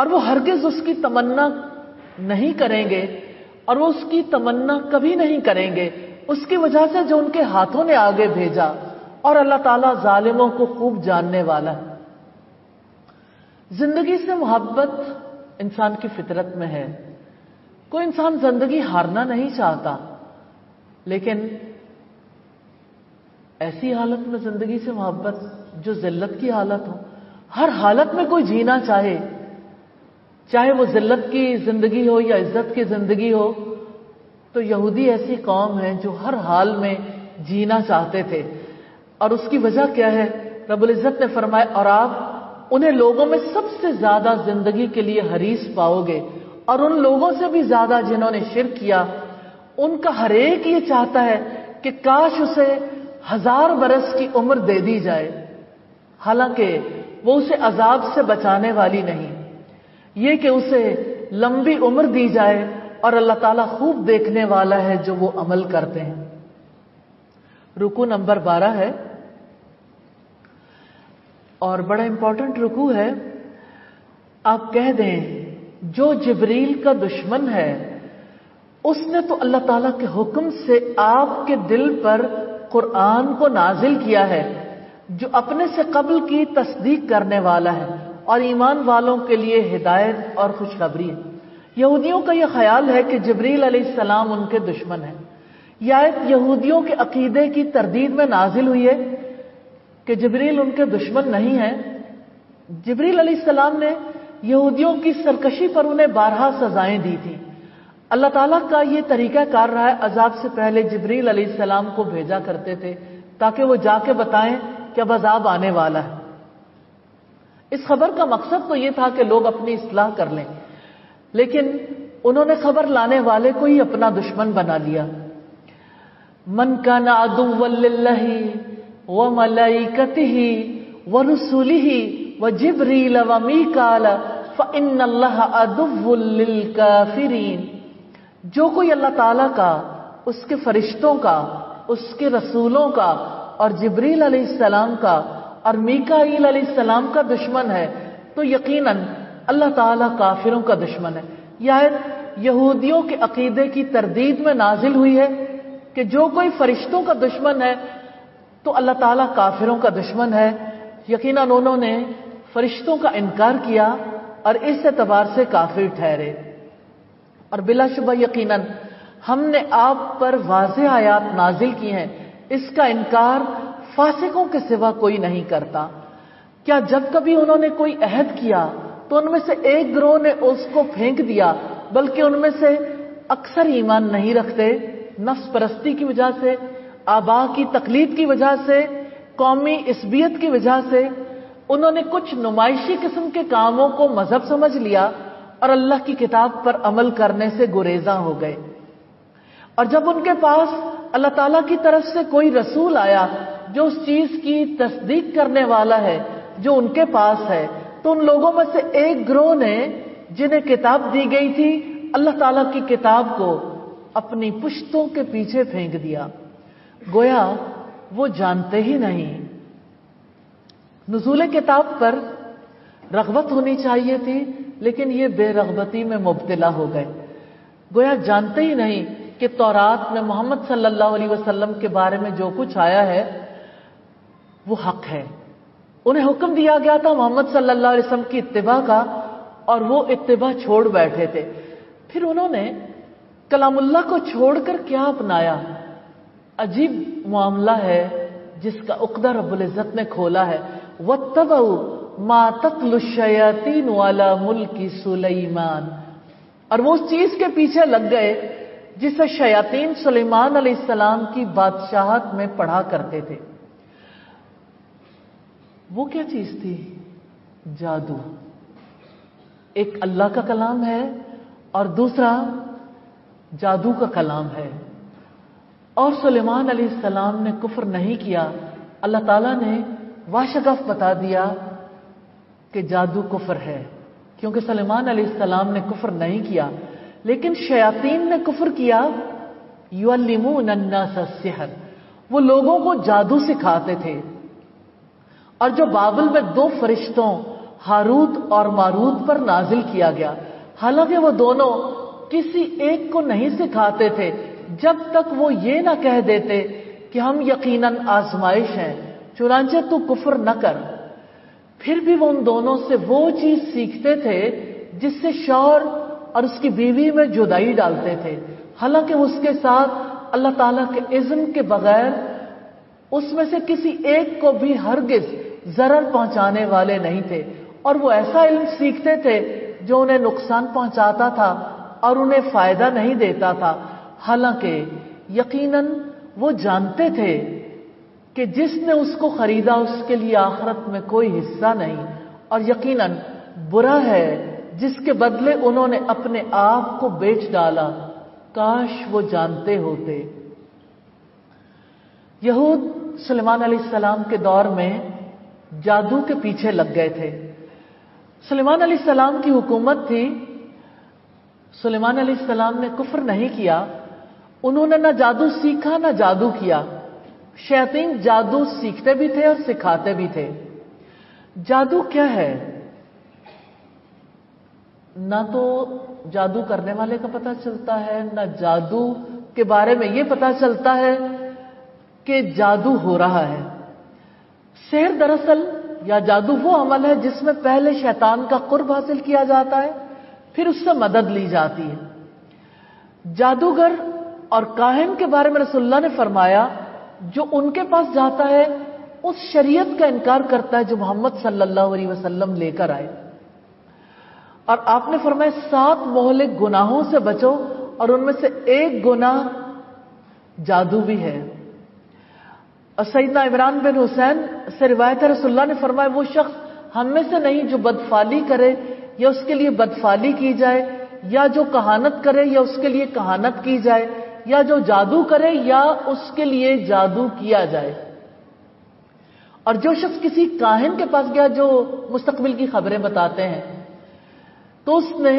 اور وہ ہرگز اس کی تمنا نہیں کریں گے اور وہ اس کی تمنا کبھی نہیں کریں گے اس کی وجہ سے جو ان کے ہاتھوں نے آگے بھیجا. اور اللہ تعالیٰ ظالموں کو خوب جاننے والا ہے. زندگی سے محبت انسان کی فطرت میں ہے. کوئی انسان زندگی ہارنا نہیں چاہتا، لیکن ایسی حالت میں زندگی سے محبت جو ذلت کی حالت ہو. ہر حالت میں کوئی جینا چاہے، چاہے وہ ذلت کی زندگی ہو یا عزت کی زندگی ہو. تو یہودی ایسی قوم ہے جو ہر حال میں جینا چاہتے تھے. اور اس کی وجہ کیا ہے؟ رب العزت نے فرمایا اور آپ انہیں لوگوں میں سب سے زیادہ زندگی کے لیے حریص پاؤ گے، اور ان لوگوں سے بھی زیادہ جنہوں نے شرک کیا. ان کا ہر ایک یہ چاہتا ہے کہ کاش اسے 1000 برس کی عمر دے دی جائے، حالانکہ وہ اسے عذاب سے بچانے والی نہیں، یہ کہ اسے لمبی عمر دی جائے. اور اللہ تعالیٰ خوب دیکھنے والا ہے جو وہ عمل کرتے ہیں. رکوع نمبر 12 ہے اور بڑا امپورٹنٹ رکوع ہے. آپ کہہ دیں جو جبریل کا دشمن ہے اس نے تو اللہ تعالیٰ کے حکم سے آپ کے دل پر قرآن کو نازل کیا ہے جو اپنے سے قبل کی تصدیق کرنے والا ہے اور ایمان والوں کے لیے ہدایت اور خوشخبری ہے. یہودیوں کا یہ خیال ہے کہ جبریل علیہ السلام ان کے دشمن ہیں. یہ آیت یہودیوں کے عقیدے کی تردید میں نازل ہوئی ہے کہ جبریل ان کے دشمن نہیں ہیں. جبریل علیہ السلام نے یہودیوں کی سرکشی پر انہیں 12 سزائیں دی تھیں. اللہ تعالیٰ کا یہ طریقہ کار رہا ہے، عذاب سے پہلے جبریل علیہ السلام کو بھیجا کرتے تھے تاکہ وہ جا کے بتائیں کہ اب عذاب آنے والا ہے. اس خبر کا مقصد تو یہ تھا کہ لوگ اپنی اصلاح کر لیں، لیکن انہوں نے خبر لانے والے کو ہی اپنا دشمن بنا لیا. من کان عدوا للہ وملائکتہ ورسلہ وجبریل ومیکال فإن اللہ عدو للکافرین. جو کوئی اللہ تعالیٰ کا، اس کے فرشتوں کا، اس کے رسولوں کا اور جبریل علیہ السلام کا اور میکائیل علیہ السلام کا دشمن ہے تو یقیناً اللہ تعالیٰ کافروں کا دشمن ہے. یہ آیت یہودیوں کے عقیدے کی تردید میں نازل ہوئی ہے کہ جو کوئی فرشتوں کا دشمن ہے تو اللہ تعالیٰ کافروں کا دشمن ہے. یقیناً انہوں نے فرشتوں کا انکار کیا اور اس اعتبار سے کافر ٹھہرے. اور بلا شبہ یقیناً ہم نے آپ پر واضح آیات نازل کی ہیں، اس کا انکار فاسقوں کے سوا کوئی نہیں کرتا. کیا جب کبھی انہوں نے کوئی عہد کیا تو ان میں سے ایک گروہ نے اس کو پھینک دیا، بلکہ ان میں سے اکثر ایمان نہیں رکھتے. نفس پرستی کی وجہ سے، آبا کی تقلید کی وجہ سے، قومی عصبیت کی وجہ سے انہوں نے کچھ نمائشی قسم کے کاموں کو مذہب سمجھ لیا اور اللہ کی کتاب پر عمل کرنے سے گریزاں ہو گئے. اور جب ان کے پاس اللہ تعالیٰ کی طرف سے کوئی رسول آیا جو اس چیز کی تصدیق کرنے والا ہے جو ان کے پاس ہے، تو ان لوگوں میں سے ایک گروہ نے جنہیں کتاب دی گئی تھی اللہ تعالیٰ کی کتاب کو اپنی پشتوں کے پیچھے پھینک دیا. گویا وہ جانتے ہی نہیں. نزول کتاب پر رغبت ہونی چاہیے تھی لیکن یہ بے رغبتی میں مبتلا ہو گئے. گویا جانتے ہی نہیں کہ تورات میں محمد صلی اللہ علیہ وسلم کے بارے میں جو کچھ آیا ہے وہ حق ہے. انہیں حکم دیا گیا تھا محمد صلی اللہ علیہ وسلم کی اتباع کا اور وہ اتباع چھوڑ بیٹھے تھے. پھر انہوں نے کلام اللہ کو چھوڑ کر کیا اپنایا؟ عجیب معاملہ ہے جس کا عقدہ رب العزت نے کھولا ہے. وَاتَّبَعُوا مَا تَتْلُو الشَّيَاطِينُ عَلَى مُلْكِ سُلَيْمَانَ. اور وہ اس چیز کے پیچھے لگ گئے جسے شیاطین سلیمان علیہ السلام کی بادشاہت میں پڑھا کرتے تھے. وہ کیا چیز تھی؟ جادو. ایک اللہ کا کلام ہے اور دوسرا جادو کا کلام ہے. اور سلیمان علیہ السلام نے کفر نہیں کیا. اللہ تعالیٰ نے واشگف بتا دیا کہ جادو کفر ہے کیونکہ سلیمان علیہ السلام نے کفر نہیں کیا. لیکن شیاطین نے کفر کیا. یعلمون الناس السحر. وہ لوگوں کو جادو سکھاتے تھے. اور جو بابل میں 2 فرشتوں ہاروت اور ماروت پر نازل کیا گیا، حالانکہ وہ دونوں کسی ایک کو نہیں سکھاتے تھے جب تک وہ یہ نہ کہہ دیتے کہ ہم یقیناً آزمائش ہیں، چنانچہ تو کفر نہ کر۔ پھر بھی وہ ان دونوں سے وہ چیز سیکھتے تھے جس سے شوہر اور اس کی بیوی میں جدائی ڈالتے تھے، حالانکہ اس کے ساتھ اللہ تعالیٰ کے اذن کے بغیر اس میں سے کسی ایک کو بھی ہرگز ضرر پہنچانے والے نہیں تھے، اور وہ ایسا علم سیکھتے تھے جو انہیں نقصان پہنچاتا تھا اور انہیں فائدہ نہیں دیتا تھا، حالانکہ یقیناً وہ جانتے تھے کہ جس نے اس کو خریدا اس کے لیے آخرت میں کوئی حصہ نہیں، اور یقیناً برا ہے جس کے بدلے انہوں نے اپنے آپ کو بیچ ڈالا، کاش وہ جانتے ہوتے۔ یہود سلیمان علیہ السلام کے دور میں جادو کے پیچھے لگ گئے تھے۔ سلیمان علیہ السلام کی حکومت تھی، سلیمان علیہ السلام نے کفر نہیں کیا، انہوں نے نہ جادو سیکھا نہ جادو کیا۔ شیاطین جادو سیکھتے بھی تھے اور سکھاتے بھی تھے۔ جادو کیا ہے؟ نہ تو جادو کرنے والے کا پتہ چلتا ہے، نہ جادو کے بارے میں یہ پتہ چلتا ہے کہ جادو ہو رہا ہے۔ سحر دراصل یا جادو وہ عمل ہے جس میں پہلے شیطان کا قرب حاصل کیا جاتا ہے، پھر اس سے مدد لی جاتی ہے۔ جادوگر اور کاہن کے بارے میں رسول اللہ نے فرمایا جو ان کے پاس جاتا ہے اس شریعت کا انکار کرتا ہے جو محمد صلی اللہ علیہ وسلم لے کر آئے، اور آپ نے فرمایا 7 مہلک گناہوں سے بچو، اور ان میں سے ایک گناہ جادو بھی ہے۔ اور سیدنا عمران بن حسین سے روایت ہے رسول اللہ نے فرمایا وہ شخص ہم میں سے نہیں جو بدفالی کرے یا اس کے لیے بدفالی کی جائے، یا جو کہانت کرے یا اس کے لیے کہانت کی جائے، یا جو جادو کرے یا اس کے لیے جادو کیا جائے۔ اور جو شخص کسی کاہن کے پاس گیا جو مستقبل کی خبریں بتاتے ہیں تو اس نے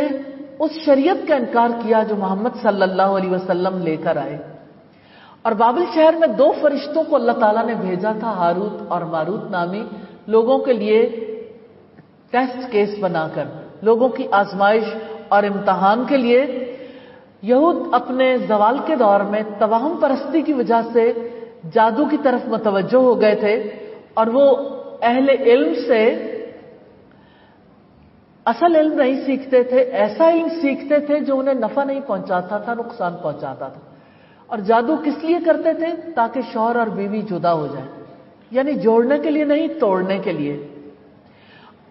اس شریعت کا انکار کیا جو محمد صلی اللہ علیہ وسلم لے کر آئے۔ اور بابل شہر میں 2 فرشتوں کو اللہ تعالیٰ نے بھیجا تھا، ہاروت اور ماروت نامی، لوگوں کے لیے ٹیسٹ کیس بنا کر، لوگوں کی آزمائش اور امتحان کے لیے۔ یہود اپنے زوال کے دور میں توہم پرستی کی وجہ سے جادو کی طرف متوجہ ہو گئے تھے، اور وہ اہل علم سے اصل علم نہیں سیکھتے تھے، ایسا علم سیکھتے تھے جو انہیں نفع نہیں پہنچاتا تھا، نقصان پہنچاتا تھا۔ اور جادو کس لیے کرتے تھے؟ تاکہ شوہر اور بیوی جدا ہو جائیں، یعنی جوڑنے کے لیے نہیں، توڑنے کے لیے۔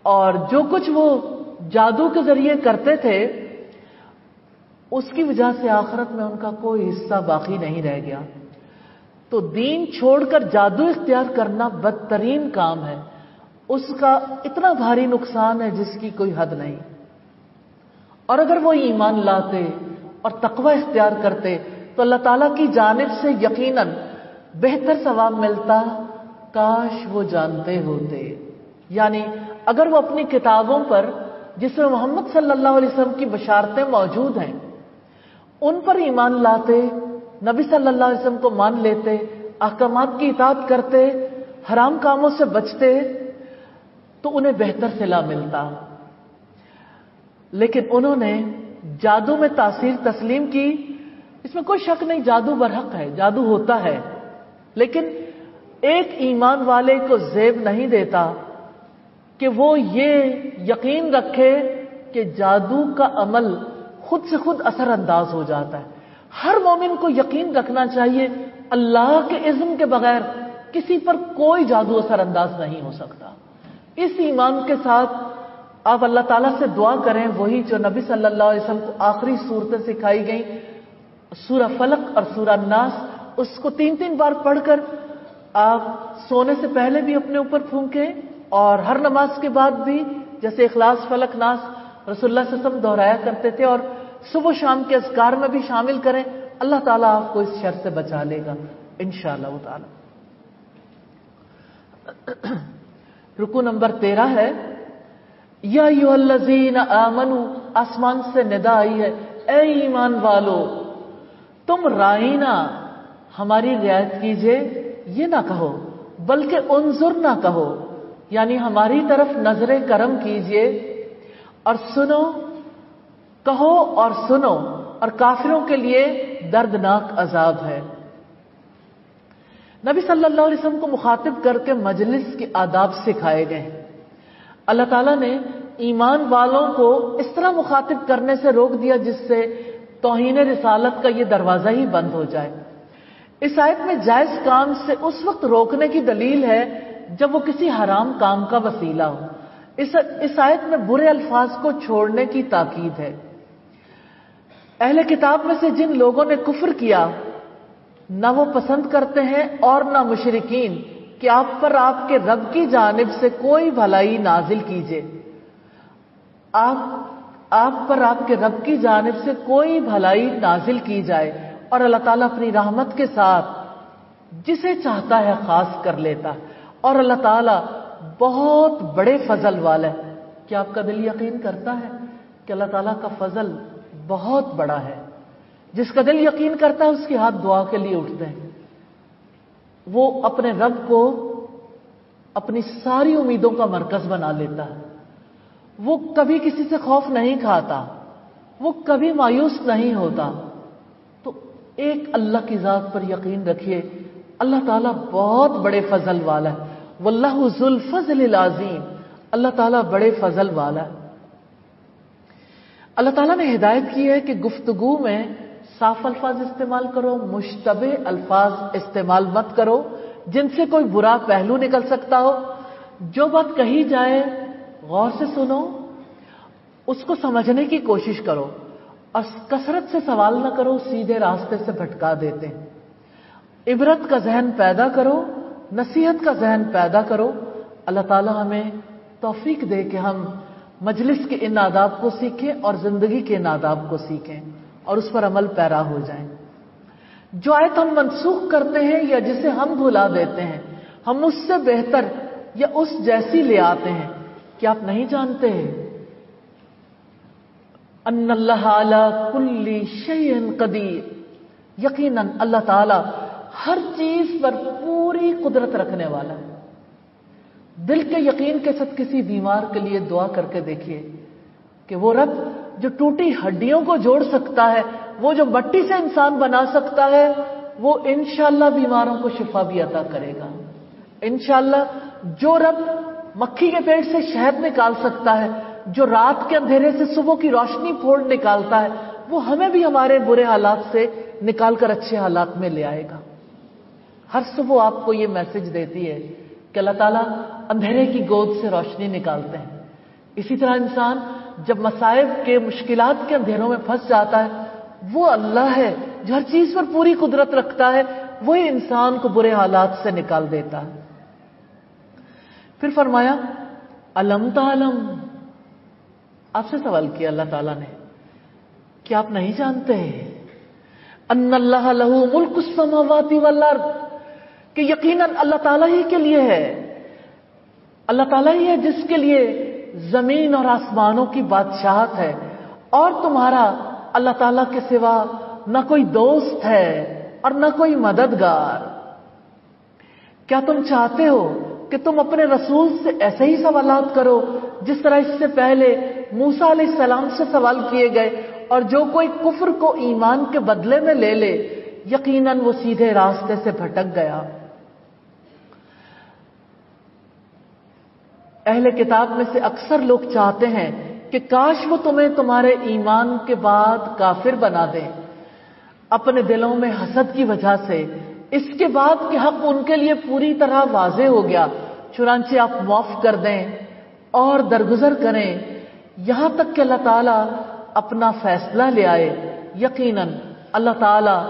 اور جو کچھ وہ جادو کے ذریعے کرتے تھے اس کی وجہ سے آخرت میں ان کا کوئی حصہ باقی نہیں رہ گیا۔ تو دین چھوڑ کر جادو اختیار کرنا بدترین کام ہے، اس کا اتنا بھاری نقصان ہے جس کی کوئی حد نہیں۔ اور اگر وہ ایمان لاتے اور تقوی اختیار کرتے تو اللہ تعالیٰ کی جانب سے یقیناً بہتر ثواب ملتا، کاش وہ جانتے ہوتے۔ یعنی اگر وہ اپنی کتابوں پر جس میں محمد صلی اللہ علیہ وسلم کی بشارتیں موجود ہیں ان پر ایمان لاتے، نبی صلی اللہ علیہ وسلم کو مان لیتے، احکامات کی اطاعت کرتے، حرام کاموں سے بچتے تو انہیں بہتر صلہ ملتا۔ لیکن انہوں نے جادو میں تاثیر تسلیم کی۔ اس میں کوئی شک نہیں، جادو برحق ہے، جادو ہوتا ہے، لیکن ایک ایمان والے کو زیب نہیں دیتا کہ وہ یہ یقین رکھے کہ جادو کا عمل خود سے خود اثر انداز ہو جاتا ہے۔ ہر مومن کو یقین رکھنا چاہیے اللہ کے اذن کے بغیر کسی پر کوئی جادو اثر انداز نہیں ہو سکتا۔ اس ایمان کے ساتھ آپ اللہ تعالیٰ سے دعا کریں، وہی جو نبی صلی اللہ علیہ وسلم کو آخری صورتیں سکھائی گئیں، سورہ فلق اور سورہ ناس، اس کو 3 بار پڑھ کر آپ سونے سے پہلے بھی اپنے اوپر پھونکیں، اور ہر نماز کے بعد بھی، جیسے اخلاص فلق ناس رسول اللہ صلی اللہ علیہ وسلم دہرایا کرتے تھے، اور صبح و شام کے اذکار میں بھی شامل کریں۔ اللہ تعالیٰ آپ کو اس شر سے بچا لے گا انشاءاللہ تعالی۔ رکو نمبر 13 ہے، یا ایھا الذین آمنوا، آسمان سے ندا آئی ہے، اے ایمان والو تم رائنا، ہماری رعایت کیجئے، یہ نہ کہو، بلکہ انظر نہ کہو، یعنی ہماری طرف نظر کرم کیجئے اور سنو، کہو اور سنو، اور کافروں کے لیے دردناک عذاب ہے۔ نبی صلی اللہ علیہ وسلم کو مخاطب کر کے مجلس کے آداب سکھائے گئے۔ اللہ تعالیٰ نے ایمان والوں کو اس طرح مخاطب کرنے سے روک دیا جس سے توہین رسالت کا یہ دروازہ ہی بند ہو جائے۔ اس آیت میں جائز کام سے اس وقت روکنے کی دلیل ہے جب وہ کسی حرام کام کا وسیلہ ہو۔ اس آیت میں برے الفاظ کو چھوڑنے کی تاکید ہے۔ اہل کتاب میں سے جن لوگوں نے کفر کیا، نہ وہ پسند کرتے ہیں اور نہ مشرکین کہ آپ پر آپ کے رب کی جانب سے کوئی بھلائی نازل کیجیے۔ آپ پر آپ کے رب کی جانب سے کوئی بھلائی نازل کی جائے، اور اللہ تعالیٰ اپنی رحمت کے ساتھ جسے چاہتا ہے خاص کر لیتا ہے، اور اللہ تعالیٰ بہت بڑے فضل والا ہے۔ کیا آپ کا دل یقین کرتا ہے کہ اللہ تعالیٰ کا فضل بہت بڑا ہے؟ جس کا دل یقین کرتا ہے اس کے ہاتھ دعا کے لیے اٹھتے ہیں۔ وہ اپنے رب کو اپنی ساری امیدوں کا مرکز بنا لیتا ہے۔ وہ کبھی کسی سے خوف نہیں کھاتا، وہ کبھی مایوس نہیں ہوتا۔ تو ایک اللہ کی ذات پر یقین رکھیے، اللہ تعالیٰ بہت بڑے فضل والا ہے۔ واللہ ذو الفضل العظیم، اللہ تعالیٰ بڑے فضل والا ہے۔ اللہ تعالیٰ نے ہدایت کی ہے کہ گفتگو میں صاف الفاظ استعمال کرو، مشتبہ الفاظ استعمال مت کرو جن سے کوئی برا پہلو نکل سکتا ہو۔ جو بات کہی جائے غور سے سنو، اس کو سمجھنے کی کوشش کرو، اور کثرت سے سوال نہ کرو، سیدھے راستے سے بھٹکا دیتے ہیں۔ عبرت کا ذہن پیدا کرو، نصیحت کا ذہن پیدا کرو۔ اللہ تعالیٰ ہمیں توفیق دے کہ ہم مجلس کے ان آداب کو سیکھیں اور زندگی کے ان آداب کو سیکھیں اور اس پر عمل پیرا ہو جائیں۔ جو آیت ہم منسوخ کرتے ہیں یا جسے ہم بھلا دیتے ہیں، ہم اس سے بہتر یا اس جیسی لے آتے ہیں۔ کیا آپ نہیں جانتے ان اللہ علی کل شیء قدیر؟ یقیناً اللہ تعالیٰ ہر چیز پر پوری قدرت رکھنے والا ہے۔ دل کے یقین کے ساتھ کسی بیمار کے لیے دعا کر کے دیکھیے کہ وہ رب جو ٹوٹی ہڈیوں کو جوڑ سکتا ہے، وہ جو مٹی سے انسان بنا سکتا ہے، وہ انشاءاللہ بیماروں کو شفا بھی عطا کرے گا۔ انشاءاللہ جو رب مکھی کے پیٹ سے شہد نکال سکتا ہے، جو رات کے اندھیرے سے صبح کی روشنی پھوڑ نکالتا ہے، وہ ہمیں بھی ہمارے برے حالات سے نکال کر اچھے حالات میں لے آئے گا۔ ہر صبح آپ کو یہ میسج دیتی ہے کہ اللہ تعالیٰ اندھیرے کی گود سے روشنی نکالتے ہیں۔ اسی طرح انسان جب مصائب کے، مشکلات کے اندھیروں میں پھنس جاتا ہے، وہ اللہ ہے جو ہر چیز پر پوری قدرت رکھتا ہے، وہی انسان کو برے حالات سے نکال دیتا ہے۔ پھر فرمایا الم تعلم، آپ سے سوال کیا اللہ تعالیٰ نے، کیا آپ نہیں جانتے ان اللہ لہ ملک السماوات والارض، کہ یقیناً اللہ تعالیٰ ہی کے لیے ہے، اللہ تعالیٰ ہی ہے جس کے لیے زمین اور آسمانوں کی بادشاہت ہے، اور تمہارا اللہ تعالیٰ کے سوا نہ کوئی دوست ہے اور نہ کوئی مددگار۔ کیا تم چاہتے ہو کہ تم اپنے رسول سے ایسے ہی سوالات کرو جس طرح اس سے پہلے موسیٰ علیہ السلام سے سوال کیے گئے، اور جو کوئی کفر کو ایمان کے بدلے میں لے لے یقیناً وہ سیدھے راستے سے بھٹک گیا۔ اہل کتاب میں سے اکثر لوگ چاہتے ہیں کہ کاش وہ تمہیں تمہارے ایمان کے بعد کافر بنا دیں، اپنے دلوں میں حسد کی وجہ سے، اس کے بعد کہ حق ان کے لیے پوری طرح واضح ہو گیا، چنانچہ آپ معاف کر دیں اور درگزر کریں یہاں تک کہ اللہ تعالیٰ اپنا فیصلہ لے آئے۔ یقیناً اللہ تعالیٰ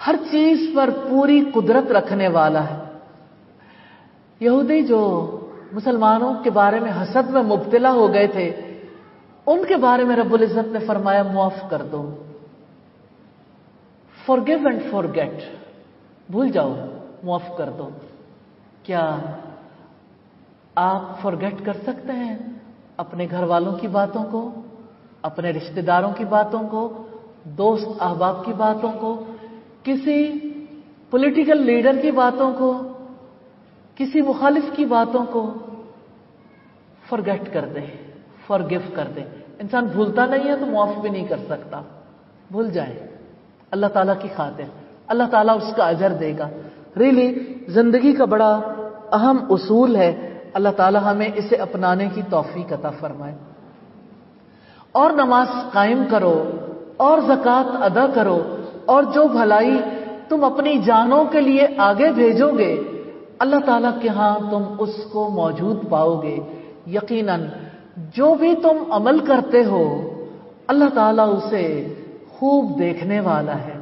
ہر چیز پر پوری قدرت رکھنے والا ہے۔ یہودی جو مسلمانوں کے بارے میں حسد میں مبتلا ہو گئے تھے، ان کے بارے میں رب العزت نے فرمایا معاف کر دو، forgive and forget، بھول جاؤ، معاف کر دو۔ کیا آپ forget کر سکتے ہیں اپنے گھر والوں کی باتوں کو، اپنے رشتہ داروں کی باتوں کو، دوست احباب کی باتوں کو، کسی پولیٹیکل لیڈر کی باتوں کو، کسی مخالف کی باتوں کو؟ فارگیٹ کر دیں، فارگیو کر دیں. انسان بھولتا نہیں ہے تو معاف بھی نہیں کر سکتا. بھول جائیں اللہ تعالیٰ کی خاطر، اللہ تعالیٰ اس کا اجر دے گا. ریلی زندگی کا بڑا اہم اصول ہے. اللہ تعالیٰ ہمیں اسے اپنانے کی توفیق عطا فرمائے. اور نماز قائم کرو اور زکوٰۃ ادا کرو، اور جو بھلائی تم اپنی جانوں کے لیے آگے بھیجو گے اللہ تعالیٰ کے ہاں تم اس کو موجود پاؤ گے. یقیناً جو بھی تم عمل کرتے ہو اللہ تعالیٰ اسے خوب دیکھنے والا ہے.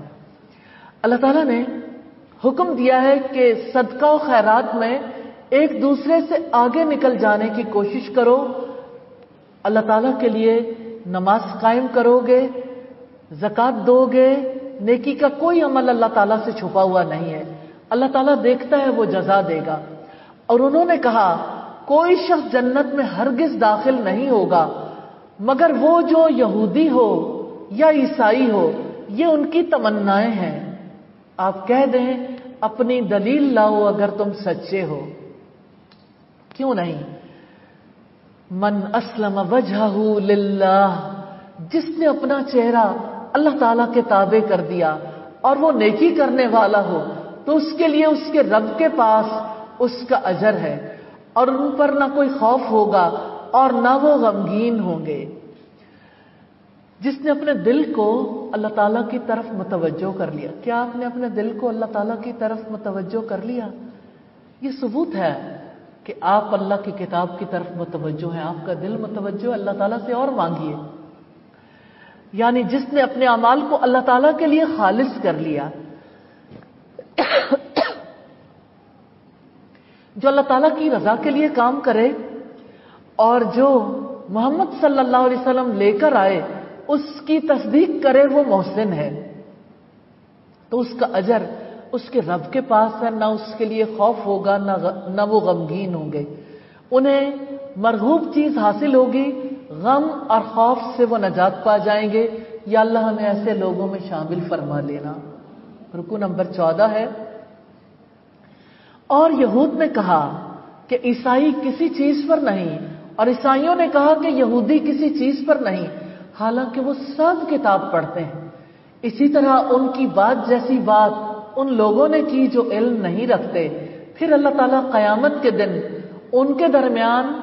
اللہ تعالیٰ نے حکم دیا ہے کہ صدقہ و خیرات میں ایک دوسرے سے آگے نکل جانے کی کوشش کرو. اللہ تعالیٰ کے لیے نماز قائم کرو گے، زکوٰۃ دو گے، نیکی کا کوئی عمل اللہ تعالیٰ سے چھپا ہوا نہیں ہے. اللہ تعالیٰ دیکھتا ہے، وہ جزا دے گا. اور انہوں نے کہا کوئی شخص جنت میں ہرگز داخل نہیں ہوگا مگر وہ جو یہودی ہو یا عیسائی ہو. یہ ان کی تمنائیں ہیں. آپ کہہ دیں اپنی دلیل لاؤ اگر تم سچے ہو. کیوں نہیں؟ من اسلم وجہہ للہ، جس نے اپنا چہرہ اللہ تعالیٰ کے تابع کر دیا اور وہ نیکی کرنے والا ہو تو اس کے لیے اس کے رب کے پاس اس کا اجر ہے، اور ان پر نہ کوئی خوف ہوگا اور نہ وہ غمگین ہوں گے. جس نے اپنے دل کو اللہ تعالیٰ کی طرف متوجہ کر لیا. کیا آپ نے اپنے دل کو اللہ تعالیٰ کی طرف متوجہ کر لیا؟ یہ ثبوت ہے کہ آپ اللہ کی کتاب کی طرف متوجہ ہیں. آپ کا دل متوجہ، اللہ تعالیٰ سے اور مانگیے. یعنی جس نے اپنے اعمال کو اللہ تعالیٰ کے لیے خالص کر لیا، جو اللہ تعالیٰ کی رضا کے لیے کام کرے اور جو محمد صلی اللہ علیہ وسلم لے کر آئے اس کی تصدیق کرے، وہ محسن ہے. تو اس کا اجر اس کے رب کے پاس ہے. نہ اس کے لیے خوف ہوگا نہ وہ غمگین ہوں گے. انہیں مرغوب چیز حاصل ہوگی، غم اور خوف سے وہ نجات پا جائیں گے. یا اللہ ہمیں ایسے لوگوں میں شامل فرما لینا. رکوع نمبر 14 ہے. اور یہود نے کہا کہ عیسائی کسی چیز پر نہیں، اور عیسائیوں نے کہا کہ یہودی کسی چیز پر نہیں، حالانکہ وہ سب کتاب پڑھتے ہیں. اسی طرح ان کی بات جیسی بات ان لوگوں نے کی جو علم نہیں رکھتے. پھر اللہ تعالیٰ قیامت کے دن ان کے درمیان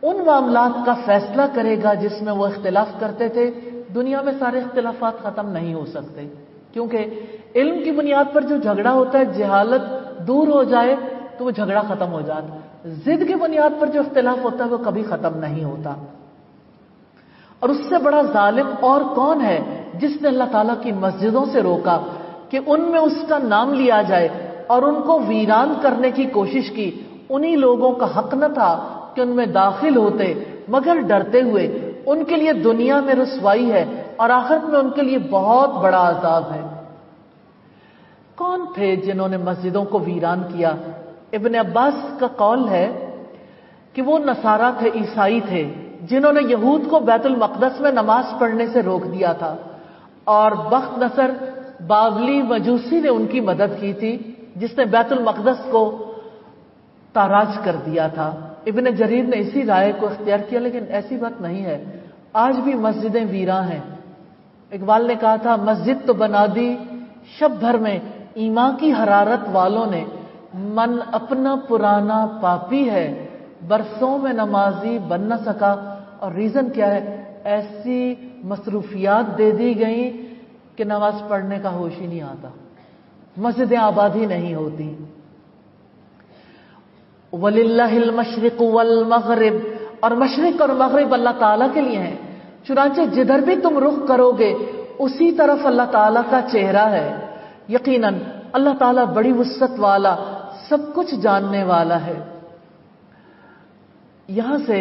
ان معاملات کا فیصلہ کرے گا جس میں وہ اختلاف کرتے تھے. دنیا میں سارے اختلافات ختم نہیں ہو سکتے، کیونکہ علم کی بنیاد پر جو جھگڑا ہوتا ہے، جہالت دور ہو جائے تو وہ جھگڑا ختم ہو جاتا. ضد کی بنیاد پر جو اختلاف ہوتا ہے وہ کبھی ختم نہیں ہوتا. اور اس سے بڑا ظالم اور کون ہے جس نے اللہ تعالیٰ کی مسجدوں سے روکا کہ ان میں اس کا نام لیا جائے اور ان کو ویران کرنے کی کوشش کی. انہی لوگوں کا حق نہ تھا کہ ان میں داخل ہوتے مگر ڈرتے ہوئے. ان کے لیے دنیا میں رسوائی ہے اور آخرت میں ان کے لیے بہت بڑا عذاب ہے. کون تھے جنہوں نے مسجدوں کو ویران کیا؟ ابن عباس کا قول ہے کہ وہ نصارہ تھے، عیسائی تھے، جنہوں نے یہود کو بیت المقدس میں نماز پڑھنے سے روک دیا تھا. اور بخت نصر بابلی مجوسی نے ان کی مدد کی تھی جس نے بیت المقدس کو تاراج کر دیا تھا. ابن جریر نے اسی رائے کو اختیار کیا، لیکن ایسی بات نہیں ہے. آج بھی مسجدیں ویراں ہیں. اقبال نے کہا تھا مسجد تو بنا دی شب بھر میں ایمان کی حرارت والوں نے، من اپنا پرانا پاپی ہے برسوں میں نمازی بن نہ سکا. اور ریزن کیا ہے؟ ایسی مصروفیات دے دی گئیں کہ نماز پڑھنے کا ہوش ہی نہیں آتا، مسجدیں آباد ہی نہیں ہوتی. وَلِلَّهِ الْمَشْرِقُ وَالْمَغْرِبُ، اور مشرق اور مغرب اللہ تعالیٰ کے لیے ہیں. چنانچہ جدھر بھی تم رخ کرو گے اسی طرف اللہ تعالیٰ کا چہرہ ہے. یقیناً اللہ تعالیٰ بڑی وسعت والا، سب کچھ جاننے والا ہے. یہاں سے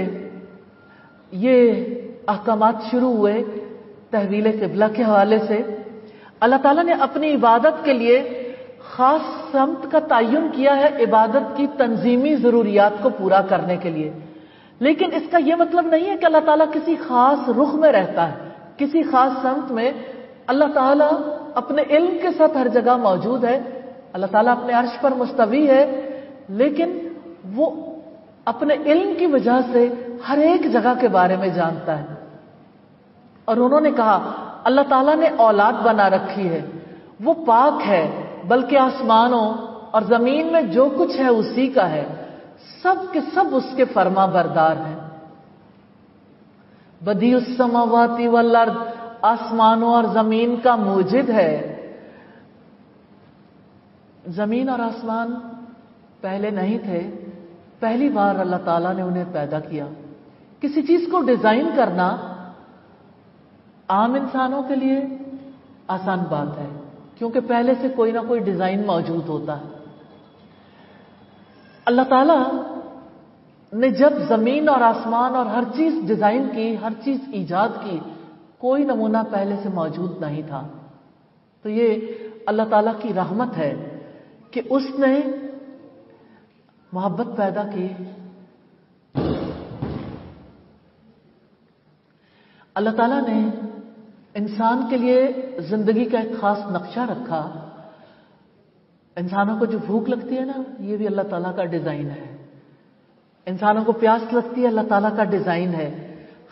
یہ احکامات شروع ہوئے تحویل قبلہ کے حوالے سے. اللہ تعالیٰ نے اپنی عبادت کے لیے خاص سمت کا تعین کیا ہے عبادت کی تنظیمی ضروریات کو پورا کرنے کے لیے. لیکن اس کا یہ مطلب نہیں ہے کہ اللہ تعالیٰ کسی خاص رخ میں رہتا ہے، کسی خاص سمت میں. اللہ تعالیٰ اپنے علم کے ساتھ ہر جگہ موجود ہے. اللہ تعالیٰ اپنے عرش پر مستوی ہے، لیکن وہ اپنے علم کی وجہ سے ہر ایک جگہ کے بارے میں جانتا ہے. اور انہوں نے کہا اللہ تعالیٰ نے اولاد بنا رکھی ہے، وہ پاک ہے، بلکہ آسمانوں اور زمین میں جو کچھ ہے اسی کا ہے، سب کے سب اس کے فرما بردار ہیں. بدیع السماوات والارض، آسمانوں اور زمین کا موجد ہے. زمین اور آسمان پہلے نہیں تھے، پہلی بار اللہ تعالیٰ نے انہیں پیدا کیا. کسی چیز کو ڈیزائن کرنا عام انسانوں کے لیے آسان بات ہے، کیونکہ پہلے سے کوئی نہ کوئی ڈیزائن موجود ہوتا ہے. اللہ تعالیٰ نے جب زمین اور آسمان اور ہر چیز ڈیزائن کی، ہر چیز ایجاد کی، کوئی نمونہ پہلے سے موجود نہیں تھا. تو یہ اللہ تعالیٰ کی رحمت ہے کہ اس نے محبت پیدا کی. اللہ تعالیٰ نے انسان کے لیے زندگی کا ایک خاص نقشہ رکھا. انسانوں کو جو بھوک لگتی ہے نا، یہ بھی اللہ تعالیٰ کا ڈیزائن ہے. انسانوں کو پیاس لگتی ہے، اللہ تعالیٰ کا ڈیزائن ہے.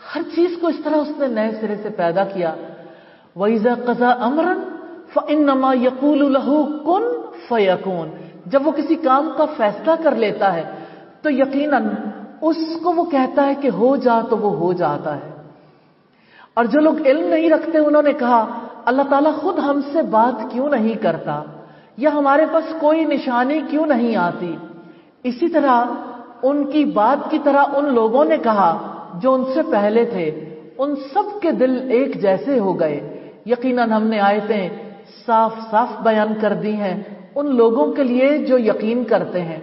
ہر چیز کو اس طرح اس نے نئے سرے سے پیدا کیا. وَإِذَا قَضَىٰ أَمْرًا فَإِنَّمَا يَقُولُ لَهُ كُن فَيَكُونُ. جب وہ کسی کام کا فیصلہ کر لیتا ہے تو یقیناً اس کو وہ کہتا ہے کہ ہو جا تو وہ ہو جاتا ہے. اور جو لوگ علم نہیں رکھتے انہوں نے کہا اللہ تعالیٰ خود ہم سے بات کیوں نہیں کرتا، یا ہمارے پاس کوئی نشانی کیوں نہیں آتی. اسی طرح ان کی بات کی طرح ان لوگوں نے کہا جو ان سے پہلے تھے، ان سب کے دل ایک جیسے ہو گئے. یقیناً ہم نے آیتیں صاف صاف بیان کر دی ہیں ان لوگوں کے لیے جو یقین کرتے ہیں.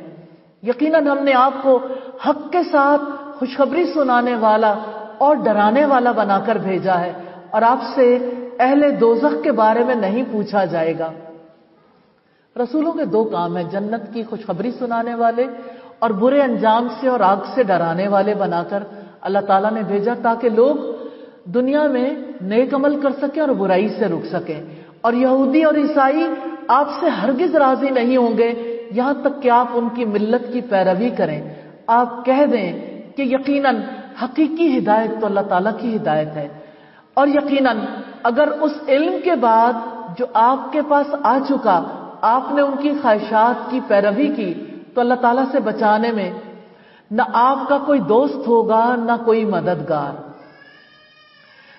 یقیناً ہم نے آپ کو حق کے ساتھ خوشخبری سنانے والا اور ڈرانے والا بنا کر بھیجا ہے، اور آپ سے اہل دوزخ کے بارے میں نہیں پوچھا جائے گا. رسولوں کے دو کام ہیں، جنت کی خوشخبری سنانے والے اور برے انجام سے اور آگ سے ڈرانے والے بنا کر اللہ تعالیٰ نے بھیجا، تاکہ لوگ دنیا میں نیک عمل کر سکیں اور برائی سے رک سکیں. اور یہودی اور عیسائی آپ سے ہرگز راضی نہیں ہوں گے یہاں تک کہ آپ ان کی ملت کی پیروی کریں. آپ کہہ دیں کہ یقیناً حقیقی ہدایت تو اللہ تعالیٰ کی ہدایت ہے، اور یقیناً اگر اس علم کے بعد جو آپ کے پاس آ چکا آپ نے ان کی خواہشات کی پیروی کی تو اللہ تعالیٰ سے بچانے میں نہ آپ کا کوئی دوست ہوگا نہ کوئی مددگار.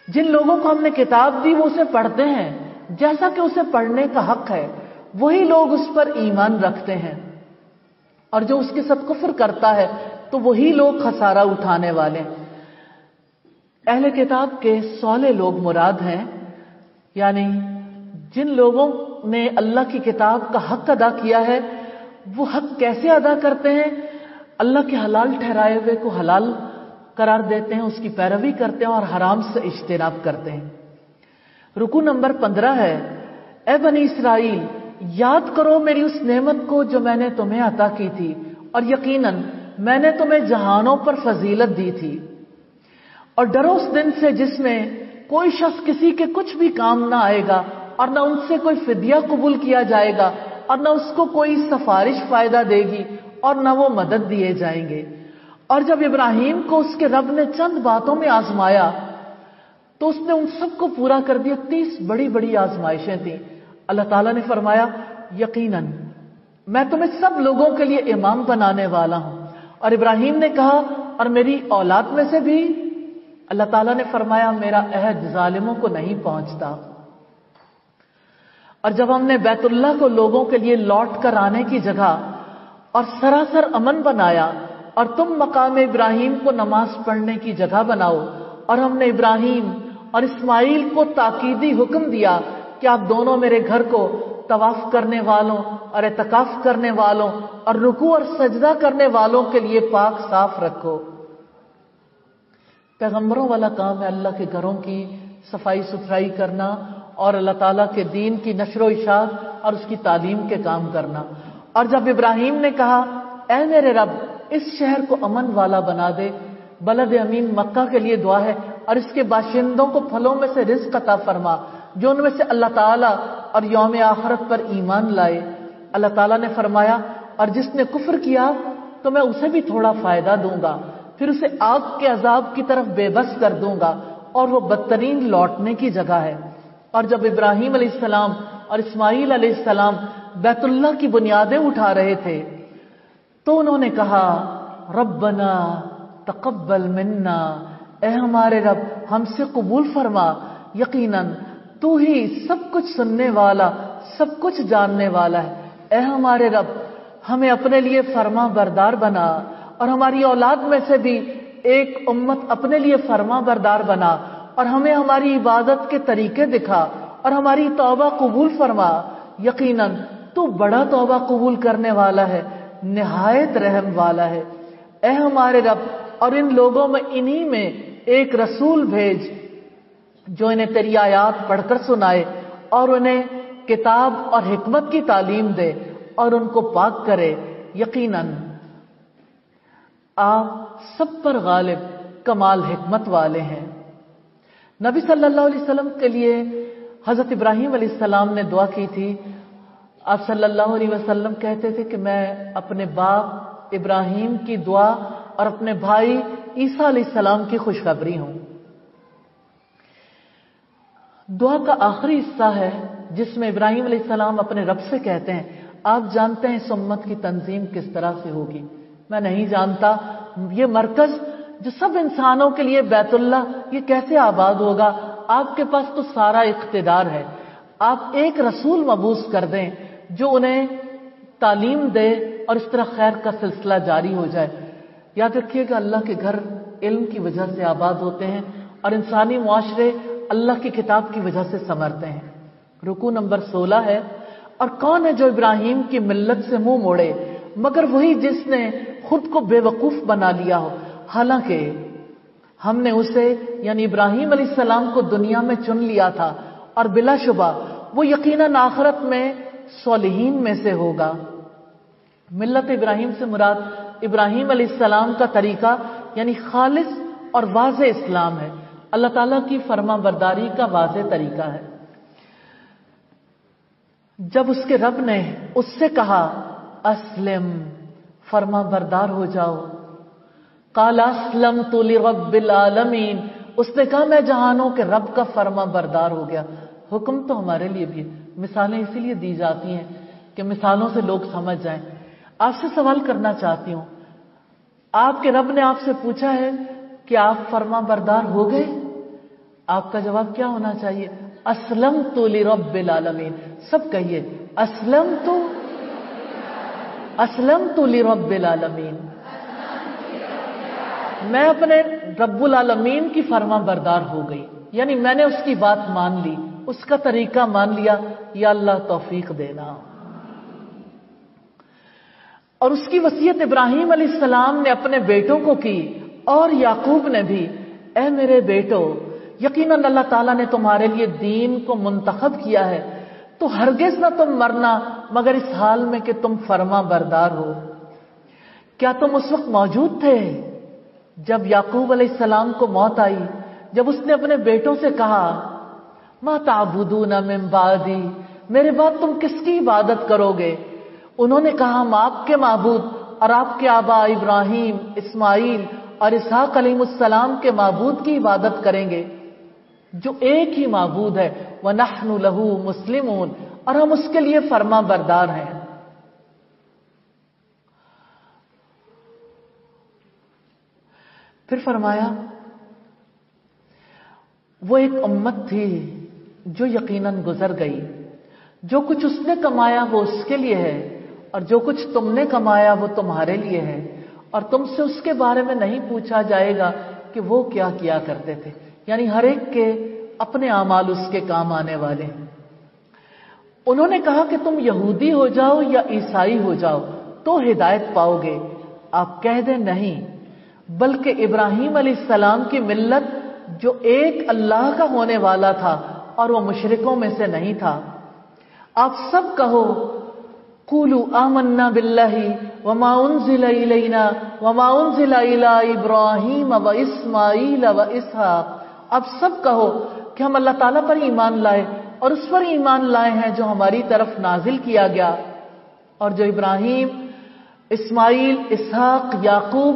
جن لوگوں کو ہم نے کتاب دی وہ اسے پڑھتے ہیں جیسا کہ اسے پڑھنے کا حق ہے، وہی لوگ اس پر ایمان رکھتے ہیں، اور جو اس کے ساتھ کفر کرتا ہے تو وہی لوگ خسارہ اٹھانے والے. اہل کتاب کے صالح لوگ مراد ہیں، یعنی جن لوگوں نے اللہ کی کتاب کا حق ادا کیا ہے. وہ حق کیسے ادا کرتے ہیں؟ اللہ کے حلال ٹھہرائے ہوئے کو حلال قرار دیتے ہیں، اس کی پیروی کرتے ہیں اور حرام سے اجتناب کرتے ہیں. رکوع نمبر 15 ہے، اے بنی اسرائیل یاد کرو میری اس نعمت کو جو میں نے تمہیں عطا کی تھی، اور یقیناً میں نے تمہیں جہانوں پر فضیلت دی تھی. اور ڈرو اس دن سے جس میں کوئی شخص کسی کے کچھ بھی کام نہ آئے گا، اور نہ ان سے کوئی فدیہ قبول کیا جائے گا، اور نہ اس کو کوئی سفارش فائدہ دے گی، اور نہ وہ مدد دیے جائیں گے. اور جب ابراہیم کو اس کے رب نے چند باتوں میں آزمایا تو اس نے ان سب کو پورا کر دیا. 30 بڑی بڑی آزمائشیں تھیں. اللہ تعالیٰ نے فرمایا یقیناً میں تمہیں سب لوگوں کے لیے امام بنانے والا ہوں. اور ابراہیم نے کہا اور میری اولاد میں سے بھی. اللہ تعالیٰ نے فرمایا میرا عہد ظالموں کو نہیں پہنچتا. اور جب ہم نے بیت اللہ کو لوگوں کے لیے لوٹ کر آنے کی جگہ اور سراسر امن بنایا، اور تم مقام ابراہیم کو نماز پڑھنے کی جگہ بناؤ، اور ہم نے ابراہیم اور اسماعیل کو تاکیدی حکم دیا کہ آپ دونوں میرے گھر کو طواف کرنے والوں اور اعتکاف کرنے والوں اور رکوع اور سجدہ کرنے والوں کے لیے پاک صاف رکھو. پیغمبروں والا کام ہے اللہ کے گھروں کی صفائی ستھرائی کرنا اور اللہ تعالیٰ کے دین کی نشر و اشاعت اور اس کی تعلیم کے کام کرنا. اور جب ابراہیم نے کہا اے میرے رب اس شہر کو امن والا بنا دے، بلد امین مکہ کے لیے دعا ہے، اور اس کے باشندوں کو پھلوں میں سے رزق عطا فرما جو ان میں سے اللہ تعالیٰ اور یوم آخرت پر ایمان لائے. اللہ تعالیٰ نے فرمایا اور جس نے کفر کیا تو میں اسے بھی تھوڑا فائدہ دوں گا. پھر اسے آگ کے عذاب کی طرف بے بس کر دوں گا اور وہ بدترین لوٹنے کی جگہ ہے۔ اور جب ابراہیم علیہ السلام اور اسماعیل علیہ السلام بیت اللہ کی بنیادیں اٹھا رہے تھے تو انہوں نے کہا ربنا تقبل منا، اے ہمارے رب ہم سے قبول فرما، یقیناً تو ہی سب کچھ سننے والا سب کچھ جاننے والا ہے۔ اے ہمارے رب ہمیں اپنے لیے فرما بردار بنا اور ہماری اولاد میں سے بھی ایک امت اپنے لیے فرما بردار بنا اور ہمیں ہماری عبادت کے طریقے دکھا اور ہماری توبہ قبول فرما، یقیناً تو بڑا توبہ قبول کرنے والا ہے، نہایت رحم والا ہے۔ اے ہمارے رب اور ان لوگوں میں انہی میں ایک رسول بھیج جو انہیں تیری آیات پڑھ کر سنائے اور انہیں کتاب اور حکمت کی تعلیم دے اور ان کو پاک کرے، یقیناً آپ سب پر غالب کمال حکمت والے ہیں۔ نبی صلی اللہ علیہ وسلم کے لیے حضرت ابراہیم علیہ السلام نے دعا کی تھی۔ آپ صلی اللہ علیہ وسلم کہتے تھے کہ میں اپنے باپ ابراہیم کی دعا اور اپنے بھائی عیسیٰ علیہ السلام کی خوشخبری ہوں۔ دعا کا آخری حصہ ہے جس میں ابراہیم علیہ السلام اپنے رب سے کہتے ہیں آپ جانتے ہیں اس امت کی تنظیم کس طرح سے ہوگی، میں نہیں جانتا یہ مرکز جو سب انسانوں کے لیے بیت اللہ یہ کیسے آباد ہوگا، آپ کے پاس تو سارا اقتدار ہے، آپ ایک رسول مبعوث کر دیں جو انہیں تعلیم دے اور اس طرح خیر کا سلسلہ جاری ہو جائے۔ یاد رکھیے کہ اللہ کے گھر علم کی وجہ سے آباد ہوتے ہیں اور انسانی معاشرے اللہ کی کتاب کی وجہ سے سنورتے ہیں۔ رکوع نمبر 16 ہے، اور کون ہے جو ابراہیم کی ملت سے منہ موڑے مگر وہی جس نے خود کو بے وقوف بنا لیا ہو، حالانکہ ہم نے اسے یعنی ابراہیم علیہ السلام کو دنیا میں چن لیا تھا اور بلا شبہ وہ یقیناً آخرت میں صالحین میں سے ہوگا۔ ملت ابراہیم سے مراد ابراہیم علیہ السلام کا طریقہ یعنی خالص اور واضح اسلام ہے، اللہ تعالیٰ کی فرما برداری کا واضح طریقہ ہے۔ جب اس کے رب نے اس سے کہا اسلم، فرما بردار ہو جاؤ، قال اسلمت لرب العالمین، اس نے کہا میں جہانوں کے رب کا فرما بردار ہو گیا۔ حکم تو ہمارے لیے بھی ہے، مثالیں اسی لیے دی جاتی ہیں کہ مثالوں سے لوگ سمجھ جائیں۔ آپ سے سوال کرنا چاہتی ہوں، آپ کے رب نے آپ سے پوچھا ہے کہ آپ فرما بردار ہو گئے؟ آپ کا جواب کیا ہونا چاہیے؟ اسلمت لرب العالمین، سب کہیے اسلمت لرب العالمین، میں اپنے رب العالمین کی فرما بردار ہو گئی، یعنی میں نے اس کی بات مان لی، اس کا طریقہ مان لیا، یا اللہ توفیق دینا۔ اور اس کی وصیت ابراہیم علیہ السلام نے اپنے بیٹوں کو کی اور یعقوب نے بھی، اے میرے بیٹو یقیناً اللہ تعالیٰ نے تمہارے لیے دین کو منتخب کیا ہے، تو ہرگز نہ تم مرنا مگر اس حال میں کہ تم فرما بردار ہو۔ کیا تم اس وقت موجود تھے جب یعقوب علیہ السلام کو موت آئی، جب اس نے اپنے بیٹوں سے کہا ما تعبدون من بعدی، میرے بعد تم کس کی عبادت کرو گے؟ انہوں نے کہا ہم آپ کے معبود اور آپ کے آبا ابراہیم، اسماعیل اور اسحاق علیہ السلام کے معبود کی عبادت کریں گے جو ایک ہی معبود ہے، وَنَحْنُ لَهُ مُسْلِمُونَ، اور ہم اس کے لیے فرما بردار ہیں۔ پھر فرمایا وہ ایک امت تھی جو یقیناً گزر گئی، جو کچھ اس نے کمایا وہ اس کے لیے ہے اور جو کچھ تم نے کمایا وہ تمہارے لیے ہے، اور تم سے اس کے بارے میں نہیں پوچھا جائے گا کہ وہ کیا کیا کرتے تھے، یعنی ہر ایک کے اپنے اعمال اس کے کام آنے والے ہیں۔ انہوں نے کہا کہ تم یہودی ہو جاؤ یا عیسائی ہو جاؤ تو ہدایت پاؤ گے، آپ کہہ دیں نہیں، بلکہ ابراہیم علیہ السلام کی ملت جو ایک اللہ کا ہونے والا تھا اور وہ مشرکوں میں سے نہیں تھا۔ آپ سب کہو قولوا آمنا باللہ وما انزل الینا وما انزل الی ابراہیم واسماعیل واسحاق، آپ سب کہو کہ ہم اللہ تعالیٰ پر ایمان لائے اور اس پر ایمان لائے ہیں جو ہماری طرف نازل کیا گیا اور جو ابراہیم، اسماعیل، اسحاق، یعقوب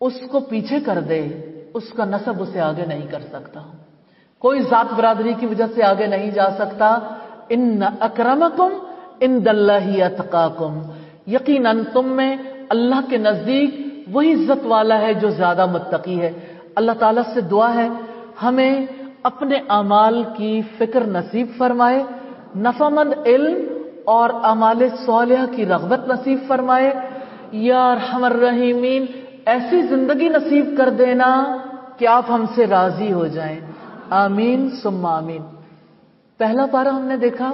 اس کو پیچھے کر دے، اس کا نسب اسے آگے نہیں کر سکتا، کوئی ذات برادری کی وجہ سے آگے نہیں جا سکتا۔ ان اکرمکم عند اللہ اتقاکم، یقیناً تم میں اللہ کے نزدیک وہی عزت والا ہے جو زیادہ متقی ہے۔ اللہ تعالیٰ سے دعا ہے ہمیں اپنے اعمال کی فکر نصیب فرمائے، نفعمند علم اور اعمال صالحہ کی رغبت نصیب فرمائے۔ یا ارحم الراحمین، ایسی زندگی نصیب کر دینا کہ آپ ہم سے راضی ہو جائیں، آمین ثم آمین۔ پہلا پارہ ہم نے دیکھا،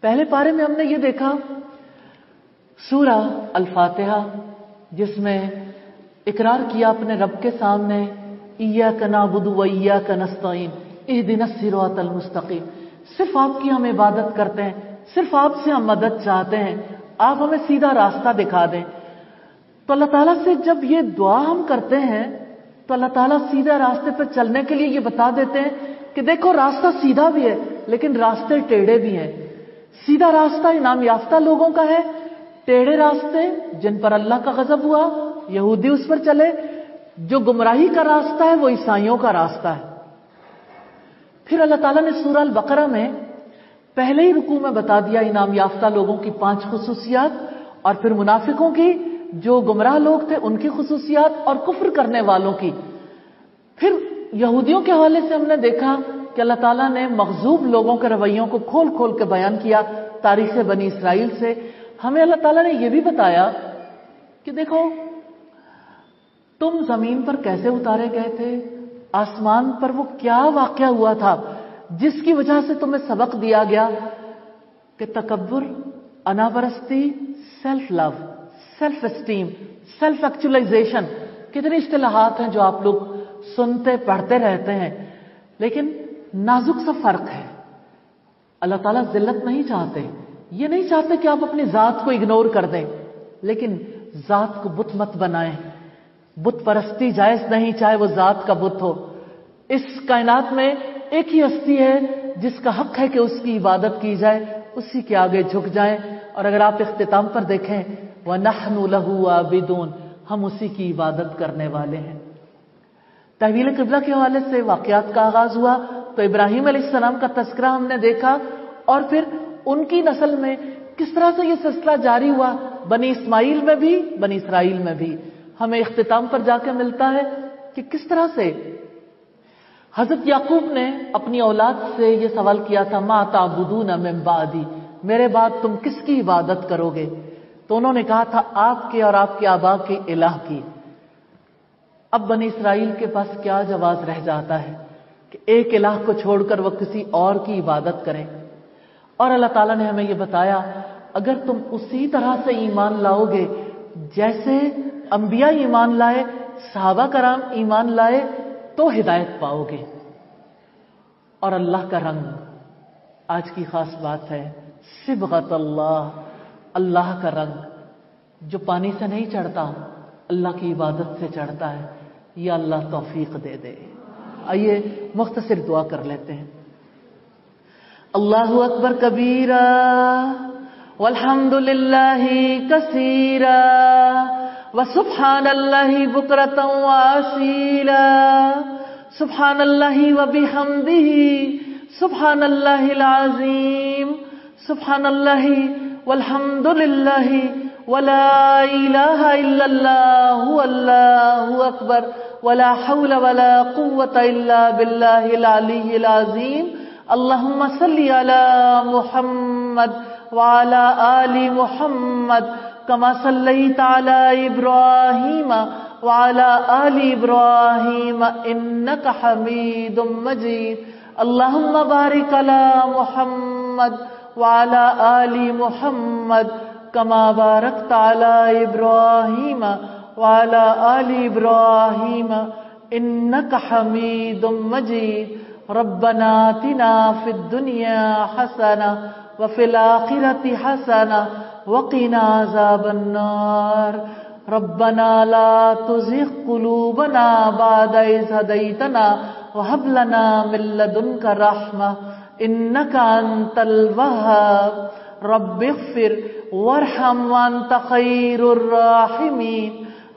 پہلے پارے میں ہم نے یہ دیکھا سورہ الفاتحہ، جس میں اقرار کیا اپنے رب کے سامنے، ایاک نعبد و ایاک نستعین اہدنا الصراط المستقیم، صرف آپ کی ہم عبادت کرتے ہیں، صرف آپ سے ہم مدد چاہتے ہیں، آپ ہمیں سیدھا راستہ دکھا دیں۔ تو اللہ تعالیٰ سے جب یہ دعا ہم کرتے ہیں تو اللہ تعالیٰ سیدھا راستے پر چلنے کے لیے یہ بتا دیتے ہیں کہ دیکھو راستہ سیدھا بھی ہے لیکن راستے ٹیڑھے بھی ہیں۔ سیدھا راستہ انعام یافتہ لوگوں کا ہے، ٹیڑھے راستے جن پر اللہ کا غضب ہوا، یہودی اس پر چلے، جو گمراہی کا راستہ ہے وہ عیسائیوں کا راستہ ہے۔ پھر اللہ تعالیٰ نے سورہ البقرہ میں پہلے ہی رکوع میں بتا دیا انعام یافتہ لوگوں کی 5 خصوصیات، اور پھر منافقوں کی، جو گمراہ لوگ تھے ان کی خصوصیات، اور کفر کرنے والوں کی۔ پھر یہودیوں کے حوالے سے ہم نے دیکھا کہ اللہ تعالیٰ نے مغضوب لوگوں کے رویوں کو کھول کھول کے بیان کیا تاریخ بنی اسرائیل سے۔ ہمیں اللہ تعالیٰ نے یہ بھی بتایا کہ دیکھو تم زمین پر کیسے اتارے گئے تھے، آسمان پر وہ کیا واقعہ ہوا تھا جس کی وجہ سے تمہیں سبق دیا گیا کہ تکبر، انا پرستی، self love, self esteem, self actualisation, کتنی اصطلاحات ہیں جو آپ لوگ سنتے پڑھتے رہتے ہیں، لیکن نازک سا فرق ہے۔ اللہ تعالیٰ ذلت نہیں چاہتے، یہ نہیں چاہتے کہ آپ اپنی ذات کو اگنور کر دیں، لیکن ذات کو بت مت بنائیں۔ بت پرستی جائز نہیں، چاہے وہ ذات کا بت ہو۔ اس کائنات میں ایک ہی ہستی ہے جس کا حق ہے کہ اس کی عبادت کی جائے، اسی کے آگے جھک جائیں۔ اور اگر آپ اختتام پر دیکھیں وَنَحْنُ لَهُ عَابِدُونَ، ہم اسی کی عبادت کرنے والے ہیں۔ تحویل قبلہ کے حوالے سے واقعات کا آغاز ہوا تو ابراہیم علیہ السلام کا تذکرہ ہم نے دیکھا، اور پھر ان کی نسل میں کس طرح سے یہ سلسلہ جاری ہوا، بنی اسماعیل میں بھی بنی اسرائیل میں بھی۔ ہمیں اختتام پر جا کے ملتا ہے کہ کس طرح سے حضرت یعقوب نے اپنی اولاد سے یہ سوال کیا تھا، ما تعبدون من بعدی، میرے بعد تم کس کی عبادت کرو گے؟ تو انہوں نے کہا تھا آپ کے اور آپ کے آبا کے الہ کی۔ اب بنی اسرائیل کے پاس کیا جواز رہ جاتا ہے کہ ایک الہ کو چھوڑ کر وہ کسی اور کی عبادت کریں؟ اور اللہ تعالیٰ نے ہمیں یہ بتایا اگر تم اسی طرح سے ایمان لاؤ گے جیسے انبیاء ایمان لائے، صحابہ کرام ایمان لائے، تو ہدایت پاؤ گے۔ اور اللہ کا رنگ، آج کی خاص بات ہے، صبغت اللہ، اللہ کا رنگ جو پانی سے نہیں چڑھتا، اللہ کی عبادت سے چڑھتا ہے۔ یا اللہ توفیق دے دے۔ آئیے مختصر دعا کر لیتے ہیں۔ اللہ اکبر کبیرا والحمد للہ کثیرا وسبحان اللہ بکرۃ واسیلا سبحان اللہ وبحمدہ سبحان اللہ العظیم سبحان اللہ والحمد للہ ولا الہ الا اللہ واللہ اکبر ولا حول ولا قوة الا باللہ العلی العظیم۔ اللہم صلی علی محمد وعلى آل محمد كما صليت على إبراهيم وعلى آل إبراهيم إنك حميد مجيد۔ اللهم بارك على محمد وعلى آل محمد كما باركت على إبراهيم وعلى آل إبراهيم إنك حميد مجيد۔ ربنا آتنا في الدنيا حسنة وفي الآخرة حسنة وقنا عذاب النار۔ ربنا لا تزغ قلوبنا بعد إذ هديتنا وهب لنا من لدنك رحمة إنك أنت الوهاب۔ رب اغفر وارحم وأنت خير الراحمين۔